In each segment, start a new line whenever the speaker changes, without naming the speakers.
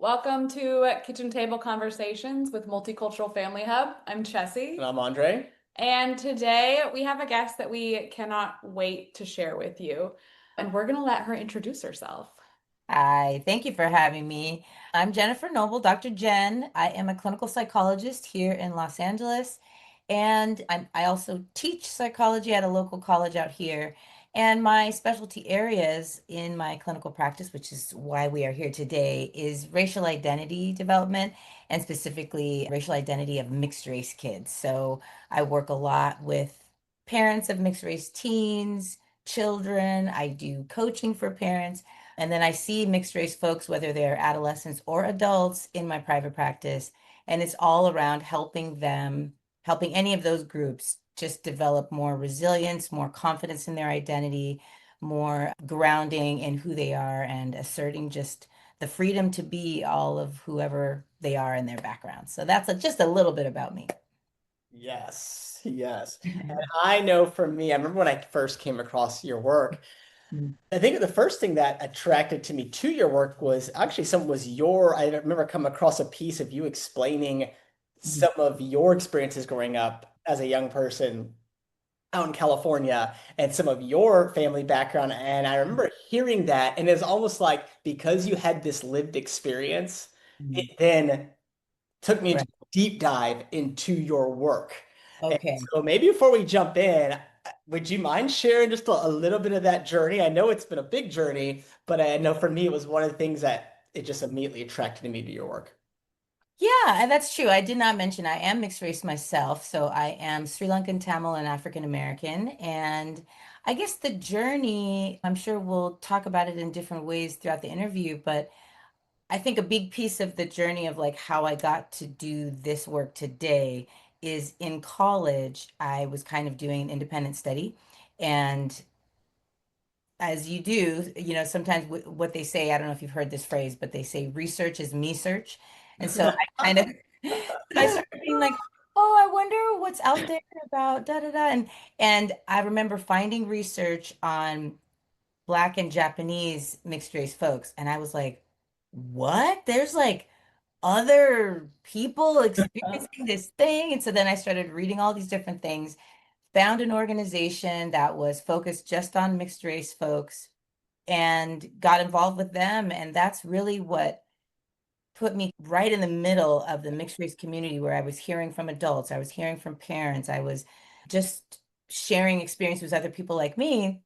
Welcome to Kitchen Table Conversations with Multicultural Family Hub. I'm
And
Chessie,
I'm Andre.
and today we have a guest that we cannot wait to share with you, and we're going to let her introduce herself.
Hi, thank you for having me. I'm Jennifer Noble, Dr. Jenn. I am a clinical psychologist here in Los Angeles, and I also teach psychology at a local college out here. And my specialty areas in my clinical practice, which is why we are here today, is racial identity development and specifically racial identity of mixed race kids. So I work a lot with parents of mixed race teens, children. I do coaching for parents. And then I see mixed race folks, whether they're adolescents or adults, in my private practice. And it's all around helping them, helping any of those groups just develop more resilience, more confidence in their identity, more grounding in who they are, and asserting just the freedom to be all of whoever they are in their background. So that's just a little bit about me.
Yes, yes. And I know for me, I remember when I first came across your work, I think the first thing that attracted to me to your work was actually I remember coming across a piece of you explaining some of your experiences growing up as a young person out in California and some of your family background. And I remember hearing that, and it was almost like because you had this lived experience,
Mhm.
it then took me into
Right.
a deep dive into your work. And
Okay.
so maybe before we jump in, would you mind sharing just a little bit of that journey? I know it's been a big journey, but I know for me it was one of the things that it just immediately attracted me to your work.
Yeah, and that's true. I did not mention I am mixed race myself. So I am Sri Lankan Tamil and African American. And I guess the journey, I'm sure we'll talk about it in different ways throughout the interview, but I think a big piece of the journey of like how I got to do this work today is in college, I was kind of doing an independent study. And as you do, sometimes what they say, I don't know if you've heard this phrase, but they say research is me search. And so I kind of I started being like, oh, I wonder what's out there about da da da. And I remember finding research on Black and Japanese mixed race folks. And I was like, what? There's like other people experiencing this thing. And so then I started reading all these different things, found an organization that was focused just on mixed race folks and got involved with them. And that's really what put me right in the middle of the mixed race community where I was hearing from adults, I was hearing from parents, I was just sharing experience with other people like me.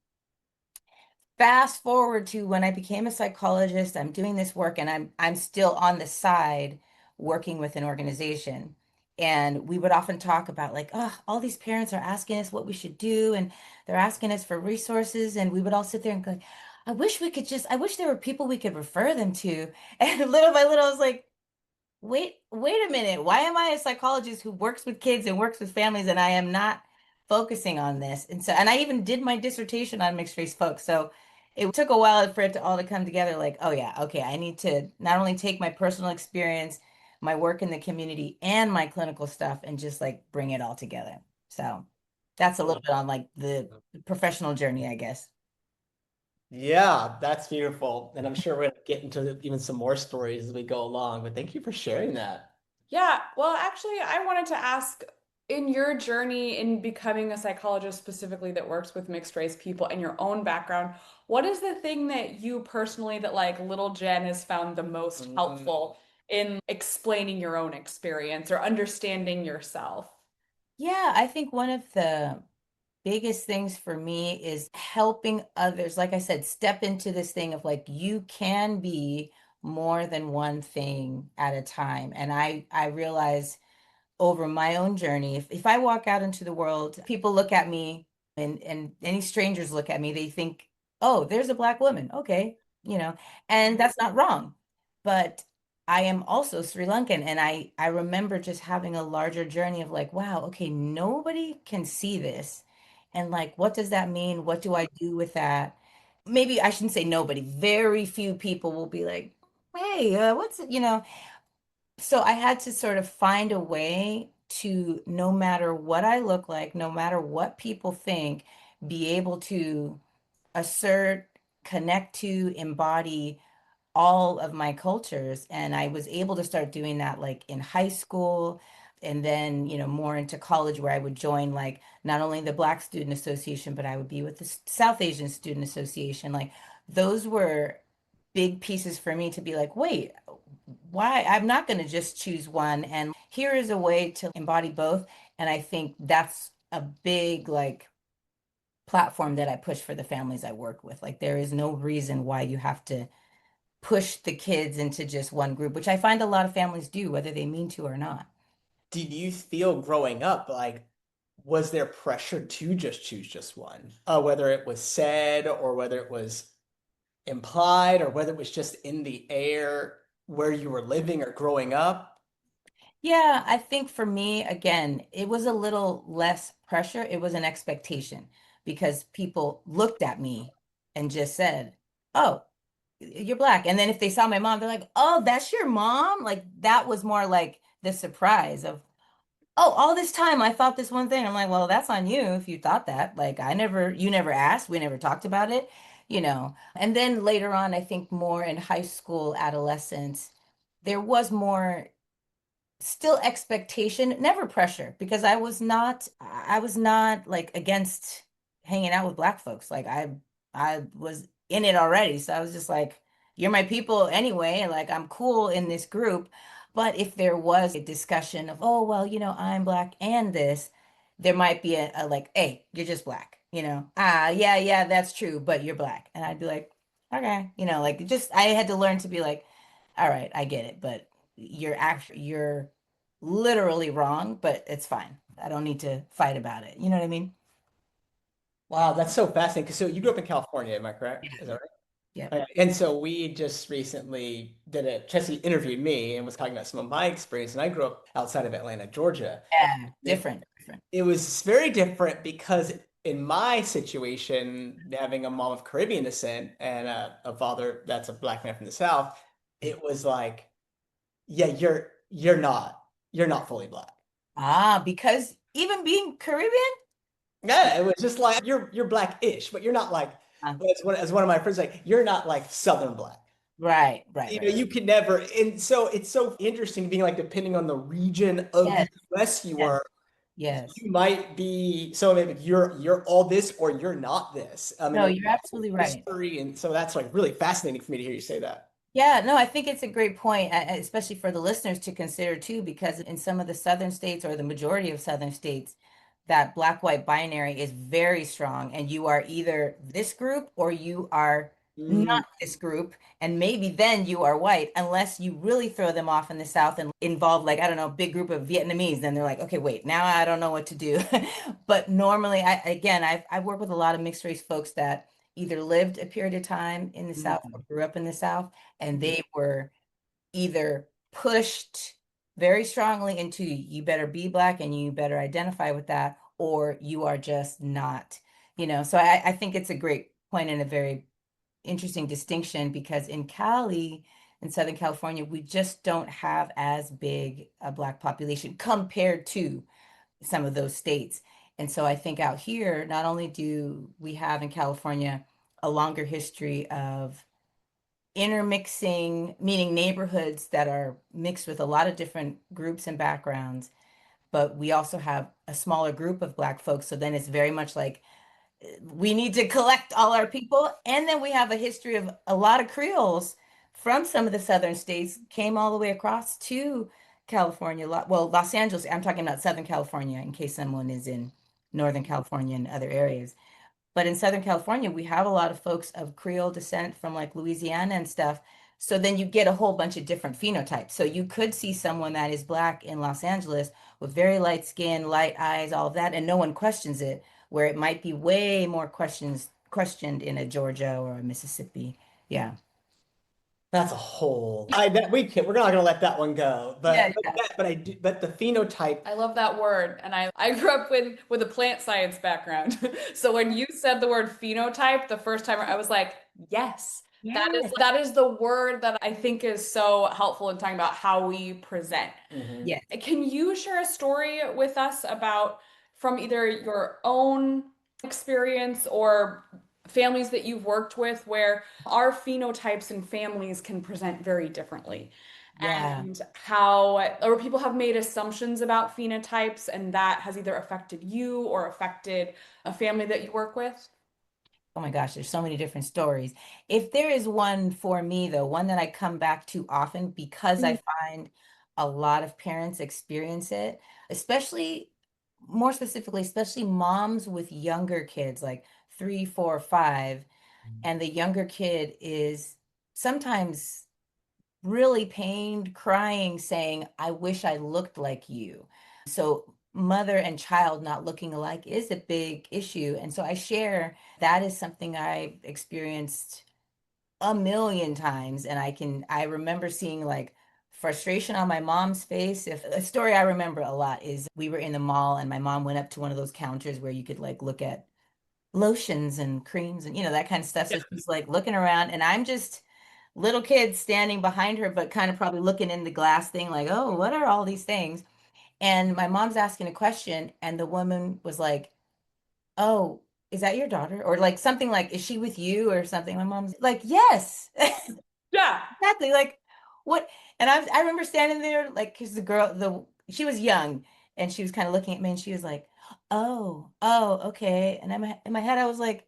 Fast forward to when I became a psychologist, I'm doing this work and I'm still on the side working with an organization. And we would often talk about like, oh, all these parents are asking us what we should do and they're asking us for resources. And we would all sit there and go, I wish there were people we could refer them to. And little by little, I was like, wait a minute. Why am I a psychologist who works with kids and works with families and I am not focusing on this? And so, and I even did my dissertation on mixed race folks. So it took a while for it to all to come together like, oh yeah, okay, I need to not only take my personal experience, my work in the community and my clinical stuff and just like bring it all together. So that's a little bit on like the professional journey, I guess.
Yeah, that's beautiful. And I'm sure we're gonna get into even some more stories as we go along, but thank you for sharing that.
Yeah, well, actually, I wanted to ask in your journey in becoming a psychologist specifically that works with mixed race people and your own background, what is the thing that you personally, that like little Jen has found the most
Mm.
helpful in explaining your own experience or understanding yourself?
Yeah, I think one of the biggest things for me is helping others. Like I said, step into this thing of like you can be more than one thing at a time. And I realize over my own journey, if I walk out into the world, people look at me and any strangers look at me, they think, oh, there's a Black woman. Okay, and that's not wrong. But I am also Sri Lankan, and I remember just having a larger journey of like, wow, okay, nobody can see this. And like, what does that mean? What do I do with that? Maybe I shouldn't say nobody. Very few people will be like, hey, what's it, so I had to sort of find a way to, no matter what I look like, no matter what people think, be able to assert, connect to, embody all of my cultures. And I was able to start doing that like in high school and then, more into college where I would join like not only the Black Student Association, but I would be with the South Asian Student Association. Like those were big pieces for me to be like, wait, why? I'm not going to just choose one. And here is a way to embody both. And I think that's a big like platform that I push for the families I work with. Like there is no reason why you have to push the kids into just one group, which I find a lot of families do, whether they mean to or not.
Did you feel growing up like was there pressure to just choose just one? Whether it was said or whether it was implied or whether it was just in the air where you were living or growing up?
Yeah, I think for me, again, it was a little less pressure. It was an expectation because people looked at me and just said, "Oh, you're Black." And then if they saw my mom, they're like, "Oh, that's your mom?" Like that was more like the surprise of, "Oh, all this time I thought this one thing." I'm like, "Well, that's on you if you thought that. Like you never asked, we never talked about it." And then later on, I think more in high school, adolescence, there was more still expectation, never pressure, because I was not like against hanging out with Black folks. Like I was in it already. So I was just like, you're my people anyway, and like I'm cool in this group. But if there was a discussion of, oh, well, I'm Black and this, there might be a like, hey, you're just Black, yeah, yeah, that's true, but you're Black. And I'd be like, okay, like just I had to learn to be like, all right, I get it, but you're literally wrong, but it's fine. I don't need to fight about it. You know what I mean?
Wow, that's so fascinating. 'Cause so you grew up in California, am I
Yeah.
correct? Is that right?
Yep.
And so we just recently did a Chessie interviewed me and was talking about some of my experience. And I grew up outside of Atlanta, Georgia.
Yeah.
It,
Different. Different.
it was very different because in my situation, having a mom of Caribbean descent and a father that's a Black man from the South, it was like, yeah, you're not fully Black.
Because even being Caribbean?
Yeah, it was just like you're Black-ish, but you're not like
Uh,
as one of my friends like you're not like Southern Black.
right, right,
You know,
right, right.
you could never, and so it's so interesting being like depending on the region of the
Yes,
US you
yes,
are,
yes.
you might be so maybe you're all this or you're not this. I mean,
No,
there's
you're absolutely right.
history, and so that's like really fascinating for me to hear you say that.
Yeah, no, I think it's a great point, especially for the listeners to consider too, because in some of the southern states or the majority of southern states, that black-white binary is very strong, and you are either this group or you are
Mm,
not this group, and maybe then you are white, unless you really throw them off in the South and involve like, I don't know, a big group of Vietnamese, then they're like, okay, wait, now I don't know what to do. But normally, I've worked with a lot of mixed race folks that either lived a period of time in the South or
mm.
grew up in the South and they were either pushed very strongly into you better be Black and you better identify with that, or you are just not, So I think it's a great point and a very interesting distinction because in Cali, in Southern California, we just don't have as big a Black population compared to some of those states. And so I think out here, not only do we have in California a longer history of intermixing, meaning neighborhoods that are mixed with a lot of different groups and backgrounds. But we also have a smaller group of Black folks. So then it's very much like we need to collect all our people. And then we have a history of a lot of Creoles from some of the southern states came all the way across to California. Well, Los Angeles, I'm talking about Southern California in case someone is in Northern California and other areas. But in Southern California, we have a lot of folks of Creole descent from like Louisiana and stuff. So then you get a whole bunch of different phenotypes. So you could see someone that is Black in Los Angeles with very light skin, light eyes, all of that, and no one questions it, where it might be way more questioned in a Georgia or a Mississippi. Yeah.
That's a whole. I that we can, we're not gonna let that one go.
Yeah,
But
yeah.
that, but I do, but the phenotype.
I love that word. And I grew up with a plant science background. So when you said the word phenotype the first time, I was like, yes,
Yeah.
that is the word that I think is so helpful in talking about how we present.
Mhm.
Yes.
Can you share a story with us about from either your own experience or families that you've worked with where our phenotypes and families can present very differently.
Yeah.
And how, or people have made assumptions about phenotypes, and that has either affected you or affected a family that you work with.
Oh my gosh, there's so many different stories. If there is one for me, though, one that I come back to often because I find a lot of parents experience it, especially more specifically, especially moms with younger kids, like 3, 4, 5, and the younger kid is sometimes really pained, crying, saying, I wish I looked like you. So, mother and child not looking alike is a big issue. And so, I share that is something I experienced a million times. And I remember seeing like frustration on my mom's face. If a story I remember a lot is we were in the mall and my mom went up to one of those counters where you could like look at lotions and creams and that kind of stuff.
Yeah.
So she's like looking around and I'm just little kid standing behind her, but kind of probably looking in the glass thing, like, oh, what are all these things? And my mom's asking a question, and the woman was like, oh, is that your daughter? Or like something like, is she with you or something? My mom's like, yes,
Yeah.
exactly. Like, what? And I remember standing there, like, because she was young and she was kind of looking at me and she was like, oh, okay. And in my head, I was like,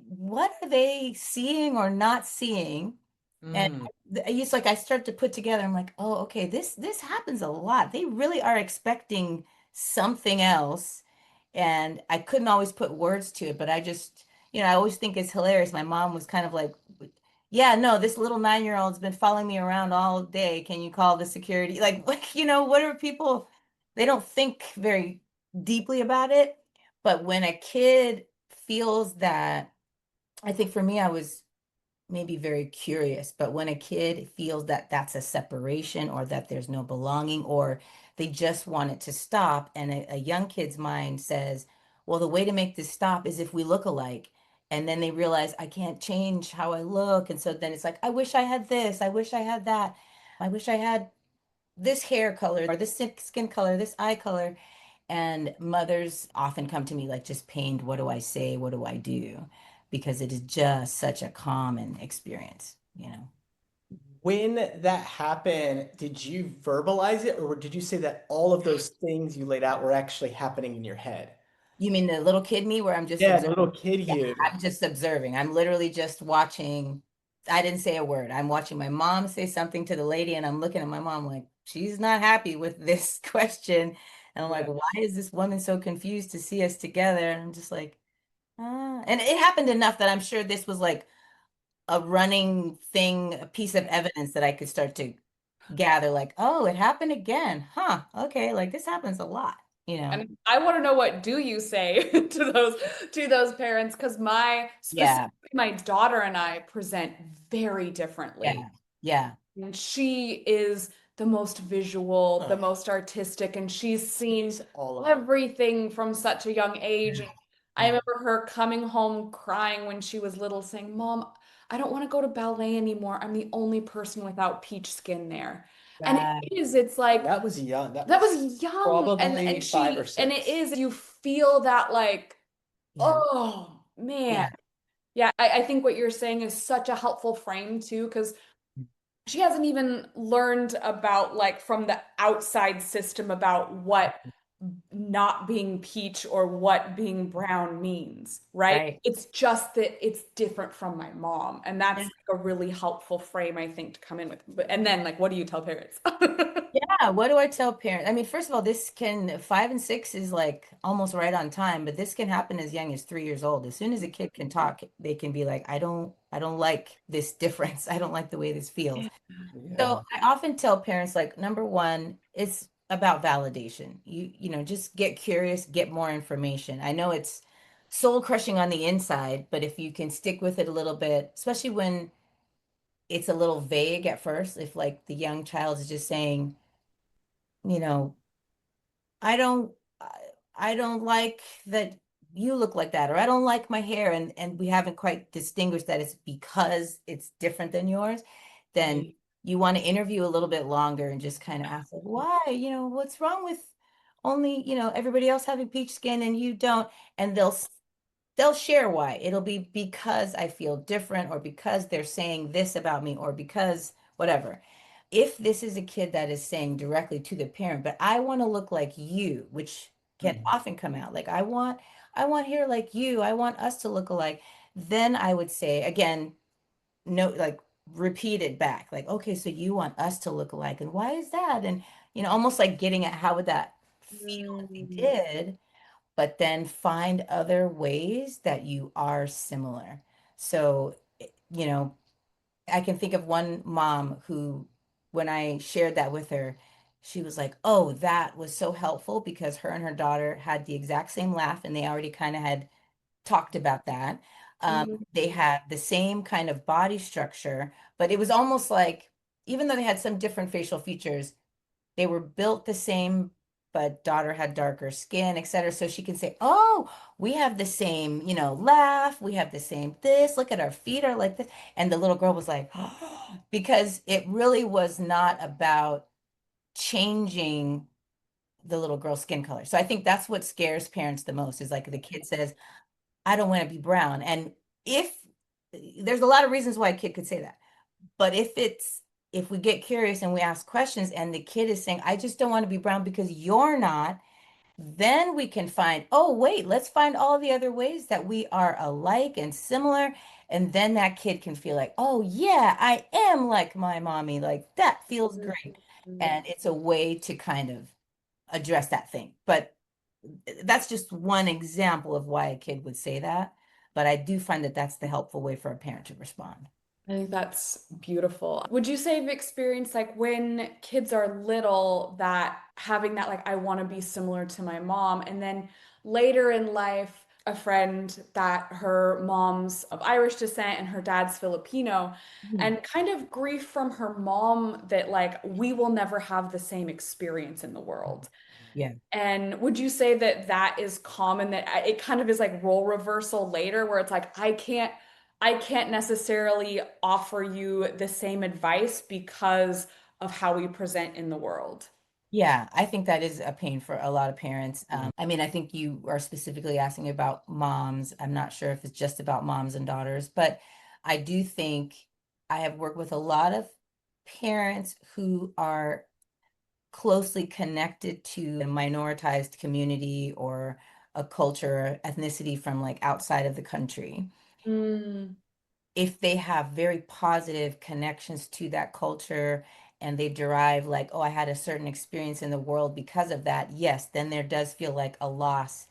what are they seeing or not seeing? And
Mm.
it's like I start to put together, I'm like, oh, okay, this happens a lot. They really are expecting something else. And I couldn't always put words to it, but I just, I always think it's hilarious. My mom was kind of like, yeah, no, this little 9-year-old's been following me around all day. Can you call the security? Like, what are people, they don't think very deeply about it. But when a kid feels that, I think for me, I was maybe very curious, but when a kid feels that that's a separation or that there's no belonging or they just want it to stop, and a young kid's mind says, well, the way to make this stop is if we look alike. And then they realize I can't change how I look. And so then it's like, I wish I had this. I wish I had that. I wish I had this hair color or this skin color, this eye color. And mothers often come to me like, just pained, what do I say? What do I do? Because it is just such a common experience.
When that happened, did you verbalize it, or did you say that all of those things you laid out were actually happening in your head?
You mean the little kid me where I'm just
Yeah,
observing?
little kid
Yeah,
you.
I'm just observing. I'm literally just watching. I didn't say a word. I'm watching my mom say something to the lady, and I'm looking at my mom like, she's not happy with this question. And I'm like,
Yeah.
why is this woman so confused to see us together? And I'm just like, and it happened enough that I'm sure this was like a running thing, a piece of evidence that I could start to gather, like, oh, it happened again. Huh. Okay, like this happens a lot.
And I want to know, what do you say to those parents? Because
Yeah,
specifically my daughter and I present very
yeah,
differently.
yeah,
And she is the most visual, the
Ugh,
most artistic, and she's seen
it's all of it.
everything from such a young age. And I
yeah,
remember her coming home crying when she was little, saying, Mom, I don't want to go to ballet anymore. I'm the only person without peach skin there. And
right.
it's
And
like
that was young. That
that
was
was young.
probably 5 or
It
6.
is, you feel that like,
Yeah,
oh man.
yeah,
Yeah, I think what you're saying is such a helpful frame too, because she hasn't even learned about like from the outside system about what not being peach or what being brown means, right?
right.
It's just that it's different from my mom. And that's
Yeah.
like a really helpful frame, I think, to come in with. But and then like, what do you tell parents?
Yeah, what do I tell parents? I mean, first of all, 5 and 6 is like almost right on time, but this can happen as young as 3 years old. As soon as a kid can talk, they can be like, I don't like this difference. I don't like the way this feels. So
Yeah.
I often tell parents, like, number one, it's about validation. Just get curious, get more information. I know it's soul crushing on the inside, but if you can stick with it a little bit, especially when it's a little vague at first, if like the young child is just saying, you know, I don't I don't like that you look like that, or I don't like my hair, and we haven't quite distinguished that it's because it's different than yours, then you want to interview a little bit longer and just kind of ask like, why, what's wrong with only, everybody else having peach skin and you don't, and they'll share why. It'll be because I feel different, or because they're saying this about me, or because whatever. If this is a kid that is saying directly to the parent, but I want to look like you, which can
Mhm.
often come out like I want hair like you, I want us to look alike, then I would say again, no, like repeat it back. Like, okay, so you want us to look alike, and why is that? And almost like getting at how would that feel if we
Mm.
did, but then find other ways that you are similar. So, I can think of one mom who, when I shared that with her, she was like, "Oh, that was so helpful," because her and her daughter had the exact same laugh and they already kind of had talked about that. They
Mm.
had the same kind of body structure, but it was almost like, even though they had some different facial features, they were built the same, but daughter had darker skin, etc. So she can say, "Oh, we have the same, laugh. We have the same this. Look at our feet are like this." And the little girl was like, because it really was not about changing the little girl's skin color. So I think that's what scares parents the most is like the kid says, "I don't want to be brown." And if there's a lot of reasons why a kid could say that, but if we get curious and we ask questions and the kid is saying, "I just don't want to be brown because you're not," then we can find, oh, wait, let's find all the other ways that we are alike and similar. And then that kid can feel like, oh, yeah, I am like my mommy. Like that feels great.
Mm.
And it's a way to kind of address that thing. But that's just one example of why a kid would say that. But I do find that that's the helpful way for a parent to respond.
I think that's beautiful. Would you say you've experienced like when kids are little that having that like I want to be similar to my mom and then later in life a friend that her mom's of Irish descent and her dad's Filipino
Mhm.
and kind of grief from her mom that like we will never have the same experience in the world.
Yeah.
And would you say that that is common, that it kind of is like role reversal later where it's like I can't necessarily offer you the same advice because of how we present in the world.
Yeah, I think that is a pain for a lot of parents. I mean, I think you are specifically asking about moms. I'm not sure if it's just about moms and daughters, but I do think I have worked with a lot of parents who are closely connected to a minoritized community or a culture, ethnicity from like outside of the country.
Mm.
If they have very positive connections to that culture and they derive like, oh, I had a certain experience in the world because of that, yes, then there does feel like a loss.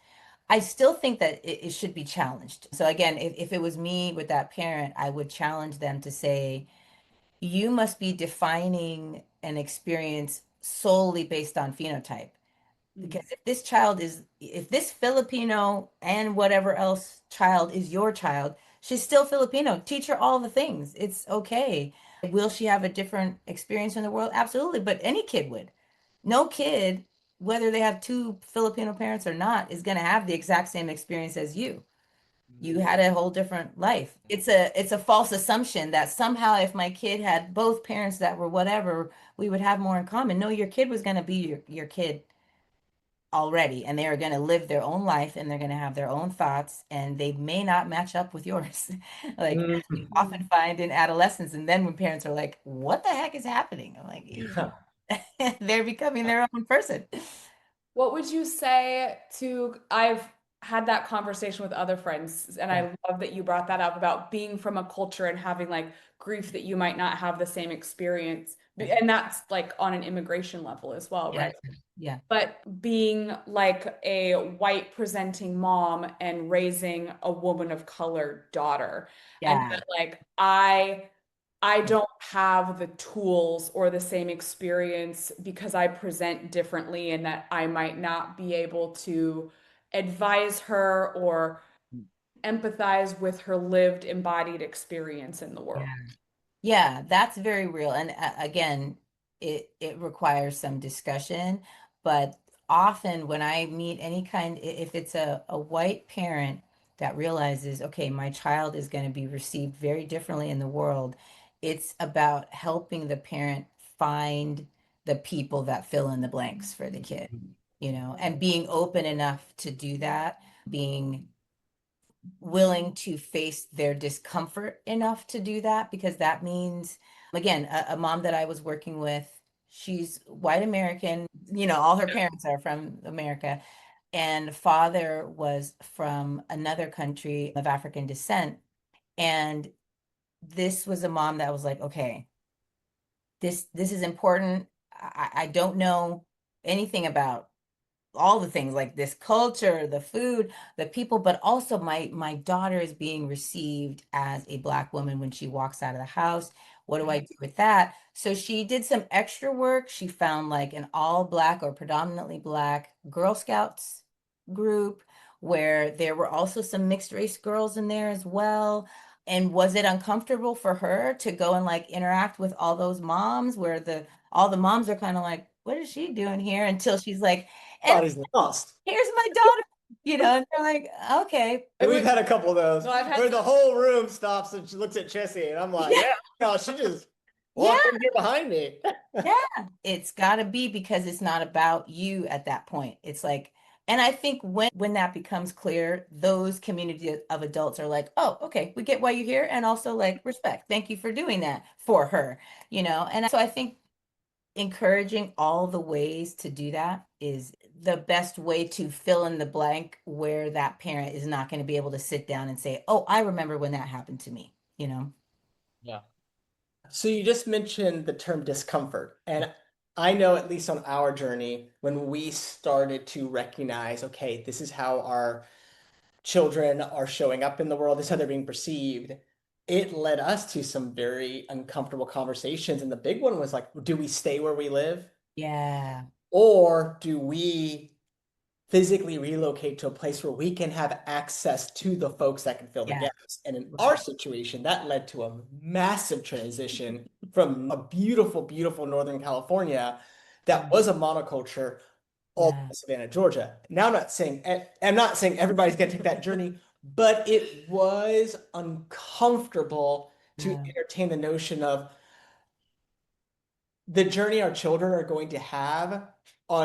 I still think that it should be challenged. So again, if it was me with that parent, I would challenge them to say, you must be defining an experience solely based on phenotype.
Mm.
Because if this Filipino and whatever else child is your child, she's still Filipino. Teach her all the things. It's okay. Will she have a different experience in the world? Absolutely. But any kid would. No kid, whether they have two Filipino parents or not, is going to have the exact same experience as you. You had a whole different life. It's a false assumption that somehow if my kid had both parents that were whatever, we would have more in common. No, your kid was going to be your kid already, and they are going to live their own life and they're going to have their own thoughts and they may not match up with yours. Like as we
Mhm.
often
Mm.
find in adolescence, and then when parents are like, what the heck is happening? I'm like,
Yeah.
they're becoming their own person.
What would you say to, I've had that conversation with other friends, and
Yeah,
I love that you brought that up about being from a culture and having like grief that you might not have the same experience.
yeah,
And that's like on an immigration level as well,
yeah,
right?
yeah,
But being like a white presenting mom and raising a woman of color daughter, and
yeah,
that like I don't have the tools or the same experience because I present differently and that I might not be able to advise her or empathize with her lived embodied experience in the world.
yeah. Yeah, that's very real. And again, it requires some discussion, but often when I meet any kind, if it's a white parent that realizes, okay, my child is going to be received very differently in the world, it's about helping the parent find the people that fill in the blanks for the kid, and being open enough to do that, being willing to face their discomfort enough to do that, because that means, again, a mom that I was working with, she's white American, all her parents are from America, and father was from another country of African descent. And this was a mom that was like, okay, this is important. I don't know anything about all the things like this culture, the food, the people, but also my daughter is being received as a Black woman when she walks out of the house. What do I do with that? So she did some extra work. She found like an all Black or predominantly Black Girl Scouts group where there were also some mixed race girls in there as well. And was it uncomfortable for her to go and like interact with all those moms where all the moms are kind of like, what is she doing here? Until she's like, and
Thought he's lost.
here's my daughter, and they're like, okay.
And we've had a couple of those
No, I've had
where the whole room stops and she looks at Chessie, and I'm like,
Yeah.
yeah, no, she just
Yeah,
walked in here behind me.
yeah. It's got to be because it's not about you at that point. It's like, and I think when that becomes clear, those community of adults are like, oh, okay, we get why you're here, and also like respect. Thank you for doing that for her, And so I think encouraging all the ways to do that is the best way to fill in the blank where that parent is not going to be able to sit down and say, oh, I remember when that happened to me.
Yeah. So you just mentioned the term discomfort. And I know, at least on our journey, when we started to recognize, okay, this is how our children are showing up in the world, this is how they're being perceived, it led us to some very uncomfortable conversations. And the big one was like, do we stay where we live?
Yeah.
Or do we physically relocate to a place where we can have access to the folks that can fill the
Yeah.
gaps? And in our situation, that led to a massive transition from a beautiful, beautiful Northern California that was a monoculture all
Yeah.
to Savannah, Georgia. Now, I'm not saying everybody's going to take that journey, but it was uncomfortable to
Yeah.
entertain the notion of the journey our children are going to have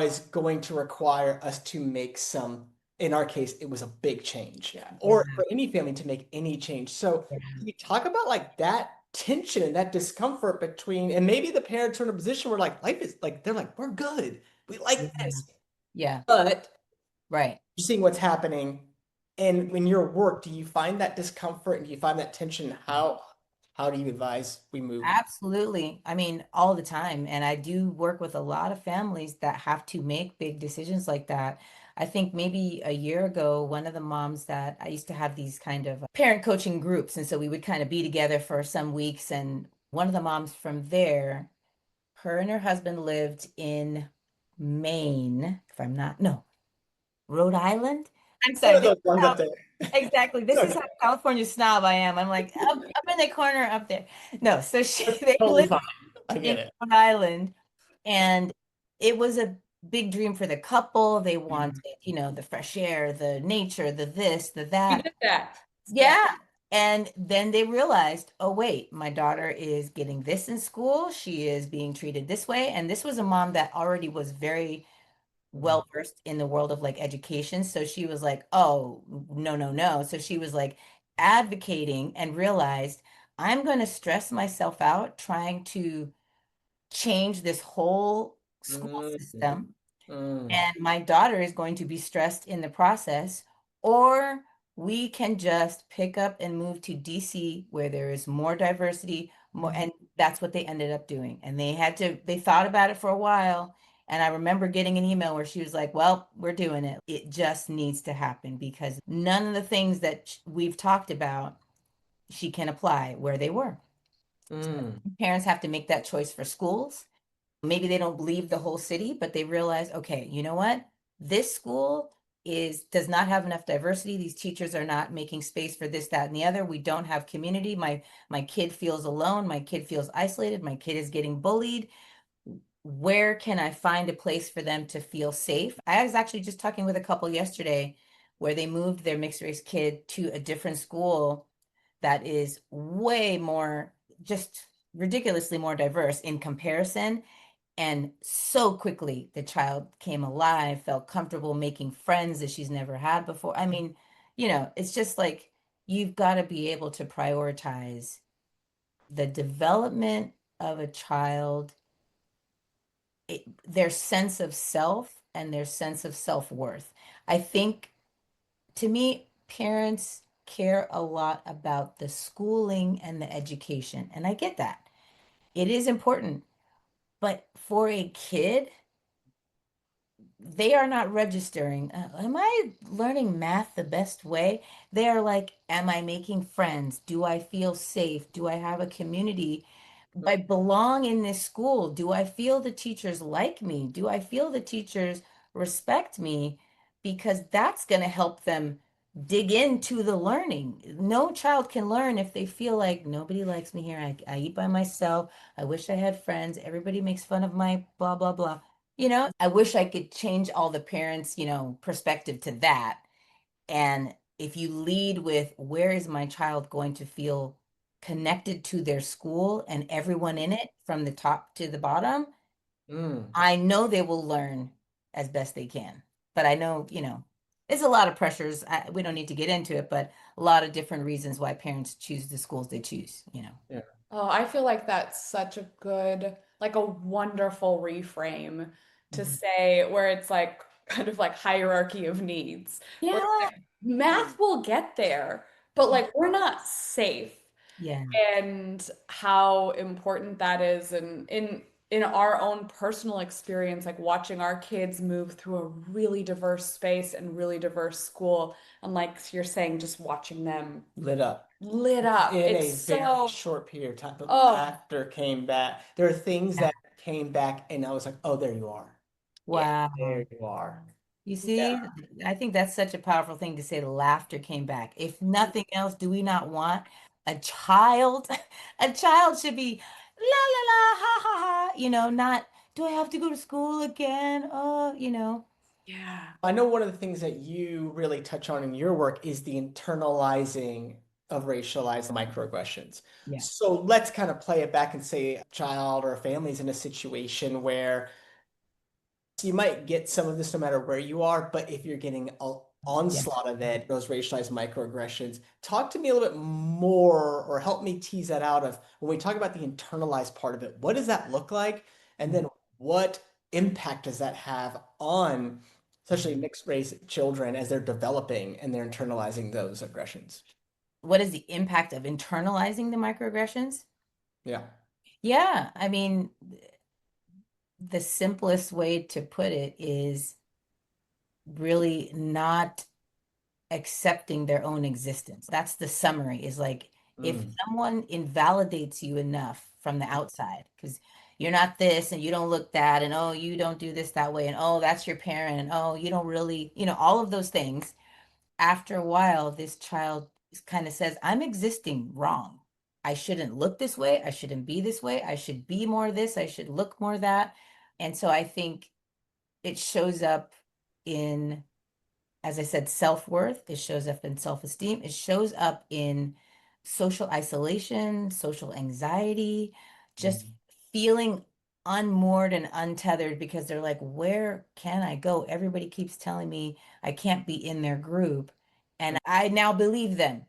is going to require us to make some, in our case, it was a big change, or for any family to make any change. So
Yeah.
can you talk about like that tension and that discomfort between, and maybe the parents are in a position where like life is like, they're like, we're good. We like
Yeah.
this.
Yeah.
But
Right.
you're seeing what's happening. And in your work, do you find that discomfort and do you find that tension? How do you advise we move?
Absolutely. I mean, all the time. And I do work with a lot of families that have to make big decisions like that. I think maybe a year ago, one of the moms that I used to have these kind of parent coaching groups. And so we would kind of be together for some weeks. And one of the moms from there, her and her husband lived in Maine, if I'm not, no, Rhode Island. I'm
One
sorry.
of those ones up there.
Exactly. This is
Okay.
how California snob I am. I'm like up in the corner up there. No, so they
Totally
lived
fine. I
in
get it.
Rhode Island, and it was a big dream for the couple. They wanted, the fresh air, the nature, the this, the
We
that.
did that. Yeah.
Yeah. And then they realized, oh, wait, my daughter is getting this in school. She is being treated this way. And this was a mom that already was very well versed in the world of like education. So she was like, oh, no, no, no. So she was like advocating and realized I'm going to stress myself out trying to change this whole school
Mm,
system,
mm,
and my daughter is going to be stressed in the process, or we can just pick up and move to DC where there is more diversity, more, and that's what they ended up doing. And they thought about it for a while. And I remember getting an email where she was like, well, we're doing it. It just needs to happen because none of the things that we've talked about, she can apply where they were.
mm,
Parents have to make that choice for schools. Maybe they don't believe the whole city, but they realize, okay, you know what? This school does not have enough diversity. These teachers are not making space for this, that, and the other. We don't have community. My kid feels alone. My kid feels isolated. My kid is getting bullied. Where can I find a place for them to feel safe? I was actually just talking with a couple yesterday where they moved their mixed race kid to a different school that is way more, just ridiculously more diverse in comparison. And so quickly, the child came alive, felt comfortable making friends that she's never had before. I mean, It's just like you've got to be able to prioritize the development of a child, their sense of self and their sense of self-worth. I think to me, parents care a lot about the schooling and the education, and I get that. It is important, but for a kid, they are not registering. Am I learning math the best way? They are like, am I making friends? Do I feel safe? Do I have a community? I belong in this school. Do I feel the teachers like me? Do I feel the teachers respect me? Because that's going to help them dig into the learning. No child can learn if they feel like nobody likes me here. I eat by myself. I wish I had friends. Everybody makes fun of my blah, blah, blah. I wish I could change all the parents, perspective to that. And if you lead with where is my child going to feel connected to their school and everyone in it from the top to the bottom,
Mm.
I know they will learn as best they can. But I know, there's a lot of pressures. We don't need to get into it, but a lot of different reasons why parents choose the schools they choose.
Yeah.
Oh, I feel like that's such a good, like a wonderful reframe to
Mhm.
say where it's like kind of like hierarchy of needs, where
Yeah.
like math will get there, but like we're not safe.
Yeah.
And how important that is and in our own personal experience, like watching our kids move through a really diverse space and really diverse school. And like you're saying, just watching them
Lit up
lit up.
in
It's
a very
so,
short period of time. The
oh,
laughter came back. There are things that came back, and I was like, "Oh, there you are.
yeah.
Wow.
There you are."
You
Yeah.
see, I think that's such a powerful thing to say. The laughter came back. If nothing else, do we not want a child? A child should be la la la, ha ha ha, not do I have to go to school again? Oh.
Yeah.
I know one of the things that you really touch on in your work is the internalizing of racialized microaggressions.
Yeah.
So let's kind of play it back and say a child or a family is in a situation where you might get some of this no matter where you are, but if you're getting an
Yeah.
onslaught of it, those racialized microaggressions, talk to me a little bit more or help me tease that out of when we talk about the internalized part of it, what does that look like? And then what impact does that have on especially mixed race children as they're developing and they're internalizing those aggressions?
What is the impact of internalizing the microaggressions?
Yeah.
Yeah, I mean, the simplest way to put it is really not accepting their own existence. That's the summary, is like if
Mm.
someone invalidates you enough from the outside, because you're not this and you don't look that, and oh, you don't do this that way, and oh, that's your parent, and oh, you don't really, all of those things. After a while, this child kind of says, I'm existing wrong. I shouldn't look this way. I shouldn't be this way. I should be more this. I should look more that. And so I think it shows up in, as I said, self-worth. It shows up in self-esteem. It shows up in social isolation, social anxiety, just feeling unmoored and untethered because they're like, where can I go? Everybody keeps telling me I can't be in their group. And I now believe them,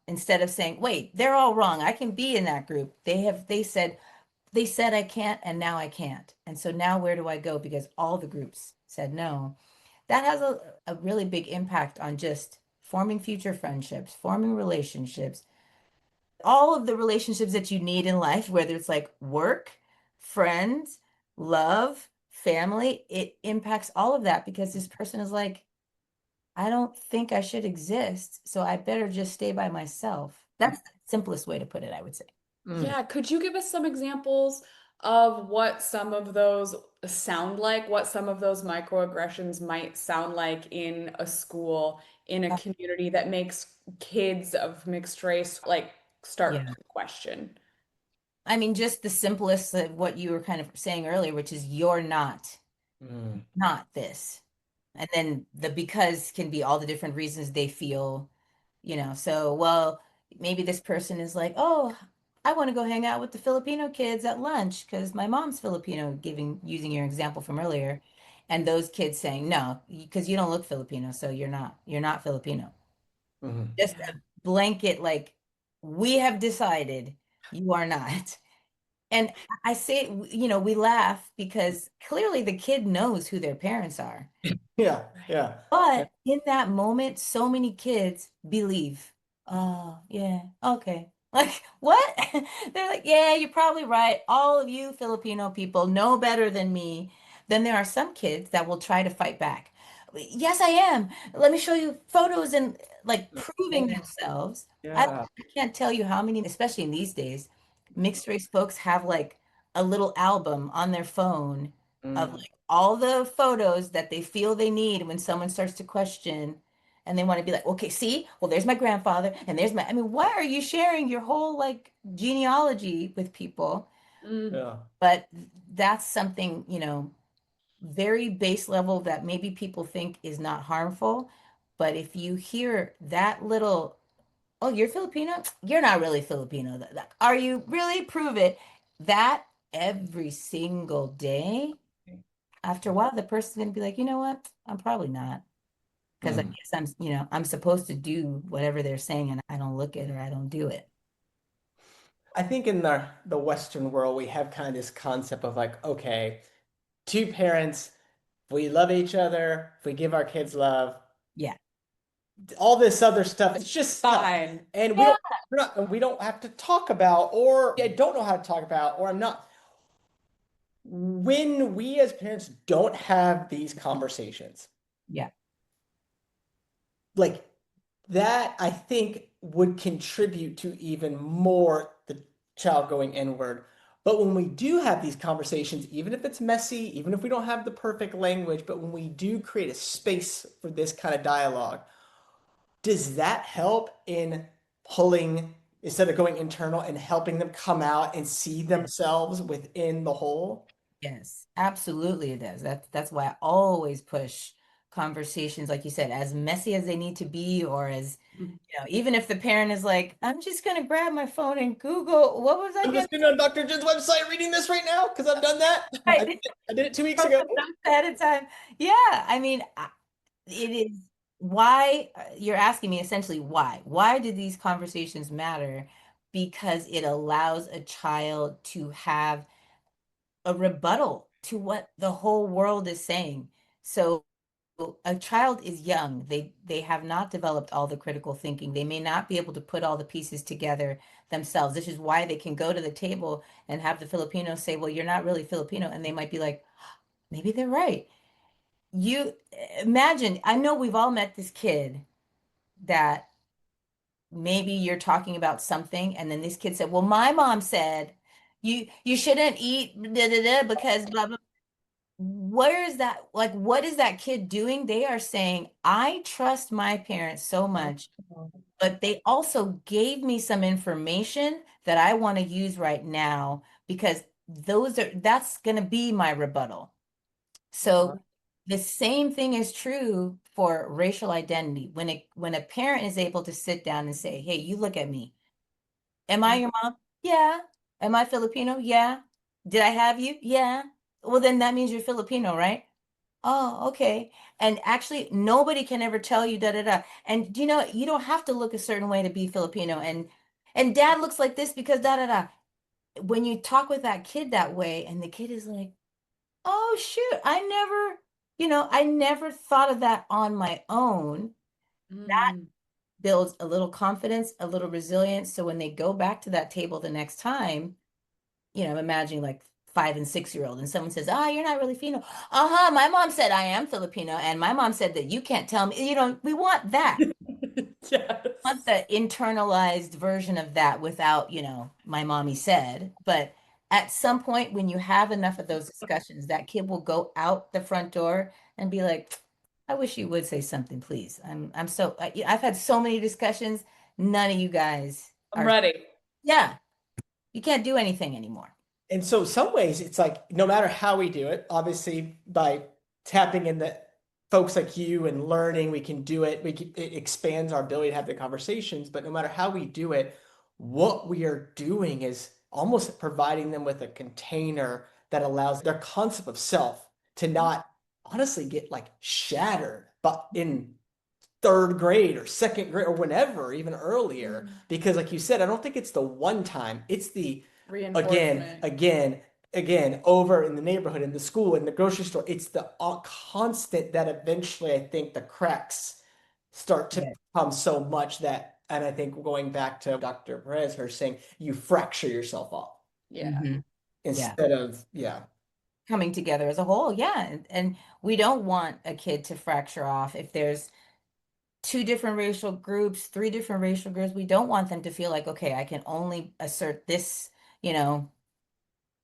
instead of saying, wait, they're all wrong. I can be in that group. They said I can't, and now I can't. And so now where do I go? Because all the groups said no. That has a really big impact on just forming future friendships, forming relationships, all of the relationships that you need in life, whether it's like work, friends, love, family, it impacts all of that because this person is like, I don't think I should exist, so I better just stay by myself. That's the simplest way to put it, I would say.
Mm.
Yeah, could you give us some examples of what some of those sound like, what some of those microaggressions might sound like in a school, in a community that makes kids of mixed race like start
Yeah.
to question?
I mean, just the simplest of what you were kind of saying earlier, which is you're
Mm.
not this. And then the because can be all the different reasons they feel, so, well, maybe this person is like, oh, I want to go hang out with the Filipino kids at lunch because my mom's Filipino, using your example from earlier. And those kids saying, no, because you don't look Filipino, so you're not Filipino.
Mhm.
Just a blanket, like, we have decided you are not. And I say, we laugh because clearly the kid knows who their parents are.
Yeah, yeah.
But in that moment, so many kids believe, oh, yeah, okay. Like, what? They're like, yeah, you're probably right. All of you Filipino people know better than me. Then there are some kids that will try to fight back. Yes, I am. Let me show you photos and like proving themselves.
Yeah.
I can't tell you how many, especially in these days, mixed race folks have like a little album on their phone of
Mm.
all the photos that they feel they need when someone starts to question and they want to be like, okay, see, well, there's my grandfather and there's my, I mean, why are you sharing your whole like genealogy with people?
Mm.
Yeah.
But that's something, very base level that maybe people think is not harmful. But if you hear that little, oh, you're Filipino? You're not really Filipino. Are you really? Prove it. That every single day after a while, the person's going to be like, you know what? I'm probably not. Because I
Mm.
guess I'm supposed to do whatever they're saying and I don't look it or I don't do it.
I think in the Western world, we have kind of this concept of like, okay, two parents, we love each other, if we give our kids love,
Yeah.
all this other stuff, it's just stuff.
Fine.
And
Yeah.
we don't have to talk about, or I don't know how to talk about, or I'm not. When we as parents don't have these conversations,
Yeah.
like that, I think would contribute to even more the child going inward. But when we do have these conversations, even if it's messy, even if we don't have the perfect language, but when we do create a space for this kind of dialogue, does that help in pulling instead of going internal and helping them come out and see themselves within the whole?
Yes, absolutely it does. That's why I always push conversations, like you said, as messy as they need to be, or as, even if the parent is like, I'm just gonna grab my phone and Google, what was I
I'm
gonna
just going on Dr. Jen's website reading this right now because I've done that.
write?
I did it 2 weeks ago.
Ahead of time. Yeah, I mean, it is why you're asking me essentially why. Why do these conversations matter? Because it allows a child to have a rebuttal to what the whole world is saying. So a child is young. They have not developed all the critical thinking. They may not be able to put all the pieces together themselves. This is why they can go to the table and have the Filipinos say, "Well, you're not really Filipino." And they might be like, "Maybe they're right." You imagine, I know we've all met this kid that maybe you're talking about something and then this kid said, "Well, my mom said you shouldn't eat da, da, da, because blah blah." Where is that? Like, what is that kid doing? They are saying, I trust my parents so much, but they also gave me some information that I want to use right now because that's going to be my rebuttal.
Uh-huh.
So the same thing is true for racial identity. When a parent is able to sit down and say, "Hey, you look at me. Am I your mom? Yeah. Am I Filipino? Yeah. Did I have you? Yeah. Well, then that means you're Filipino, right? Oh, okay. And actually, nobody can ever tell you da da da. And you don't have to look a certain way to be Filipino. And dad looks like this because da da da. When you talk with that kid that way, and the kid is like, "Oh shoot, I never thought of that on my own." That
Mm.
builds a little confidence, a little resilience. So when they go back to that table the next time, I'm imagining like 5 and 6 year old, and someone says, "Ah, you're not really Filipino." Uh-huh. My mom said I am Filipino, and my mom said that you can't tell me. We want that. Want
Yes.
the internalized version of that without, my mommy said. But at some point, when you have enough of those discussions, that kid will go out the front door and be like, "I wish you would say something, please. I've had so many discussions. None of you guys
I'm
are,
ready.
yeah, you can't do anything anymore."
And so some ways it's like no matter how we do it, obviously by tapping into folks like you and learning, we can do it. It expands our ability to have the conversations, but no matter how we do it, what we are doing is almost providing them with a container that allows their concept of self to not honestly get like shattered, but in third grade or second grade or whenever, even earlier. Because like you said, I don't think it's the one time. It's the again,
Reinforcement.
again, again, over in the neighborhood, in the school, in the grocery store. It's the constant that eventually I think the cracks start to
Yeah.
become so much that, and I think going back to Dr. Perez, her saying you fracture yourself up
Yeah.
Hmm. Yeah.
instead of, yeah.
Coming together as a whole. Yeah. And we don't want a kid to fracture off. If there's two different racial groups, three different racial groups, we don't want them to feel like, okay, I can only assert this, you know,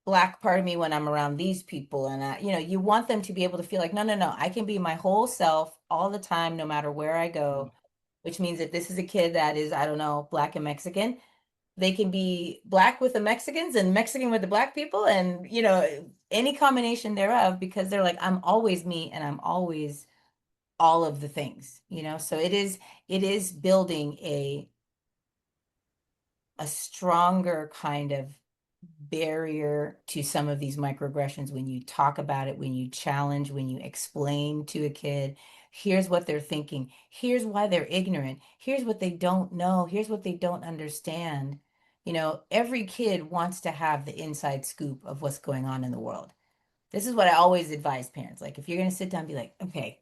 black part of me when I'm around these people. And you want them to be able to feel like, no, no, no, I can be my whole self all the time, no matter where I go, which means that this is a kid that is, I don't know, black and Mexican. They can be black with the Mexicans and Mexican with the black people and, any combination thereof, because they're like, I'm always me and I'm always all of the things. So it is building a stronger kind of barrier to some of these microaggressions when you talk about it, when you challenge, when you explain to a kid, here's what they're thinking, here's why they're ignorant, here's what they don't know, here's what they don't understand. Every kid wants to have the inside scoop of what's going on in the world. This is what I always advise parents. Like, if you're going to sit down and be like, okay,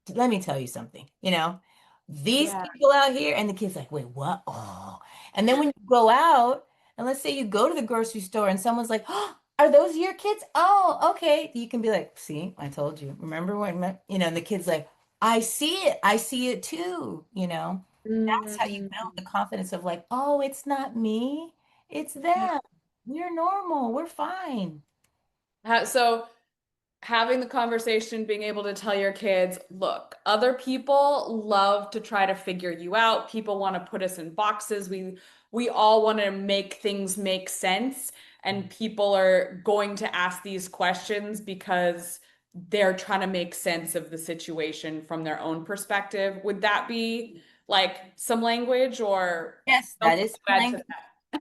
let me tell you something, these
Yeah.
people out here, and the kid's like, wait, what? Oh. And then when you go out, and let's say you go to the grocery store and someone's like, oh, are those your kids? Oh, okay. You can be like, see, I told you. Remember when, and the kid's like, I see it. I see it too. That's how you build the
Mhm.
confidence of like, oh, it's not me. It's them. We're normal. We're fine.
So having the conversation, being able to tell your kids, look, other people love to try to figure you out. People want to put us in boxes. We all want to make things make sense, and people are going to ask these questions because they're trying to make sense of the situation from their own perspective. Would that be like some language or
Yes, that
something
is
to add to
language.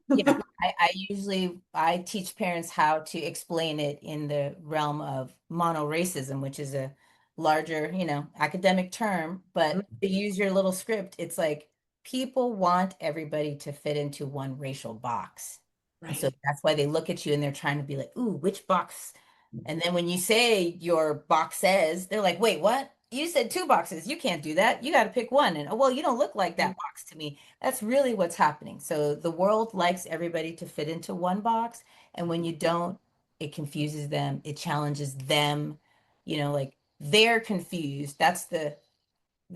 Yeah,
that?
I teach parents how to explain it in the realm of monoracism, which is a larger, academic term, but to use your little script, it's like people want everybody to fit into one racial box. And so
Right.
that's why they look at you and they're trying to be like, ooh, which box? And then when you say your box says, they're like, wait, what? You said two boxes. You can't do that. You got to pick one. And oh, well, you don't look like that box to me. That's really what's happening. So the world likes everybody to fit into one box. And when you don't, it confuses them. It challenges them. Like they're confused. That's the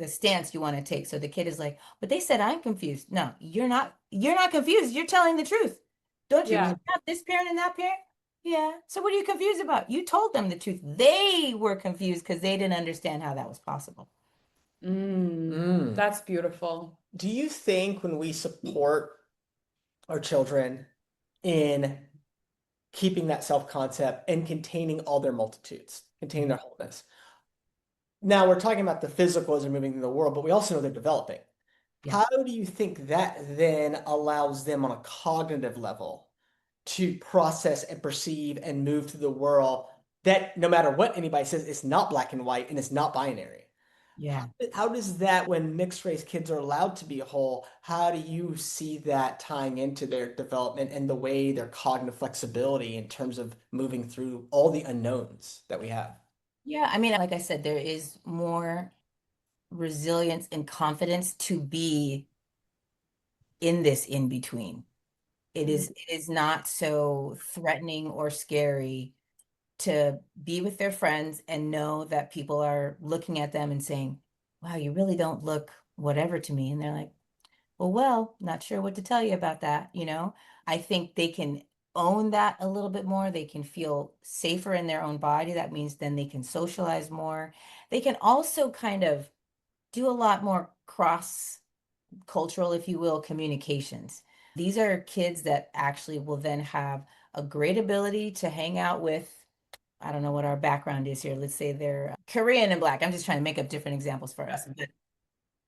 stance you want to take. So the kid is like, but they said I'm confused. No, you're not. You're not confused. You're telling the truth. Don't you
Yeah.
really have this parent and that parent? Yeah. So what are you confused about? You told them the truth. They were confused because they didn't understand how that was possible.
Mm.
That's beautiful.
Do you think when we support our children in keeping that self-concept and containing all their multitudes, containing
Mhm.
their wholeness, now we're talking about the physical as they're moving through the world, but we also know they're developing.
Yeah.
How do you think that then allows them on a cognitive level to process and perceive and move through the world that no matter what anybody says, it's not black and white and it's not binary? How,
Yeah.
how does that, when mixed race kids are allowed to be whole, how do you see that tying into their development and the way their cognitive flexibility in terms of moving through all the unknowns that we have?
Yeah. I mean, like I said, there is more resilience and confidence to be in this in between. It is not so threatening or scary to be with their friends and know that people are looking at them and saying, wow, you really don't look whatever to me. And they're like, well, not sure what to tell you about that. I think they can own that a little bit more. They can feel safer in their own body. That means then they can socialize more. They can also kind of do a lot more cross cultural, if you will, communications. These are kids that actually will then have a great ability to hang out with, I don't know what our background is here. Let's say they're Korean and Black. I'm just trying to make up different examples for us. But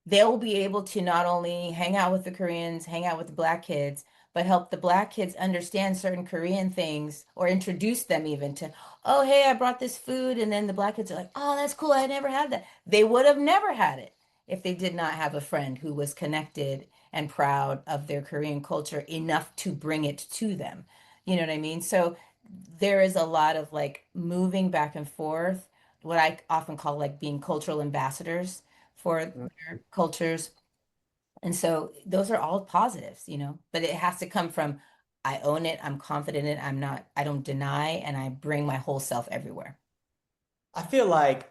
they'll be able to not only hang out with the Koreans, hang out with the Black kids, but help the Black kids understand certain Korean things or introduce them even to, oh, hey, I brought this food. And then the Black kids are like, oh, that's cool. I never had that. They would have never had it if they did not have a friend who was connected and proud of their Korean culture enough to bring it to them. You know what I mean? So there is a lot of like moving back and forth, what I often call like being cultural ambassadors for their cultures. And so those are all positives, but it has to come from I own it, I'm confident in it, I don't deny, and I bring my whole self everywhere.
I feel like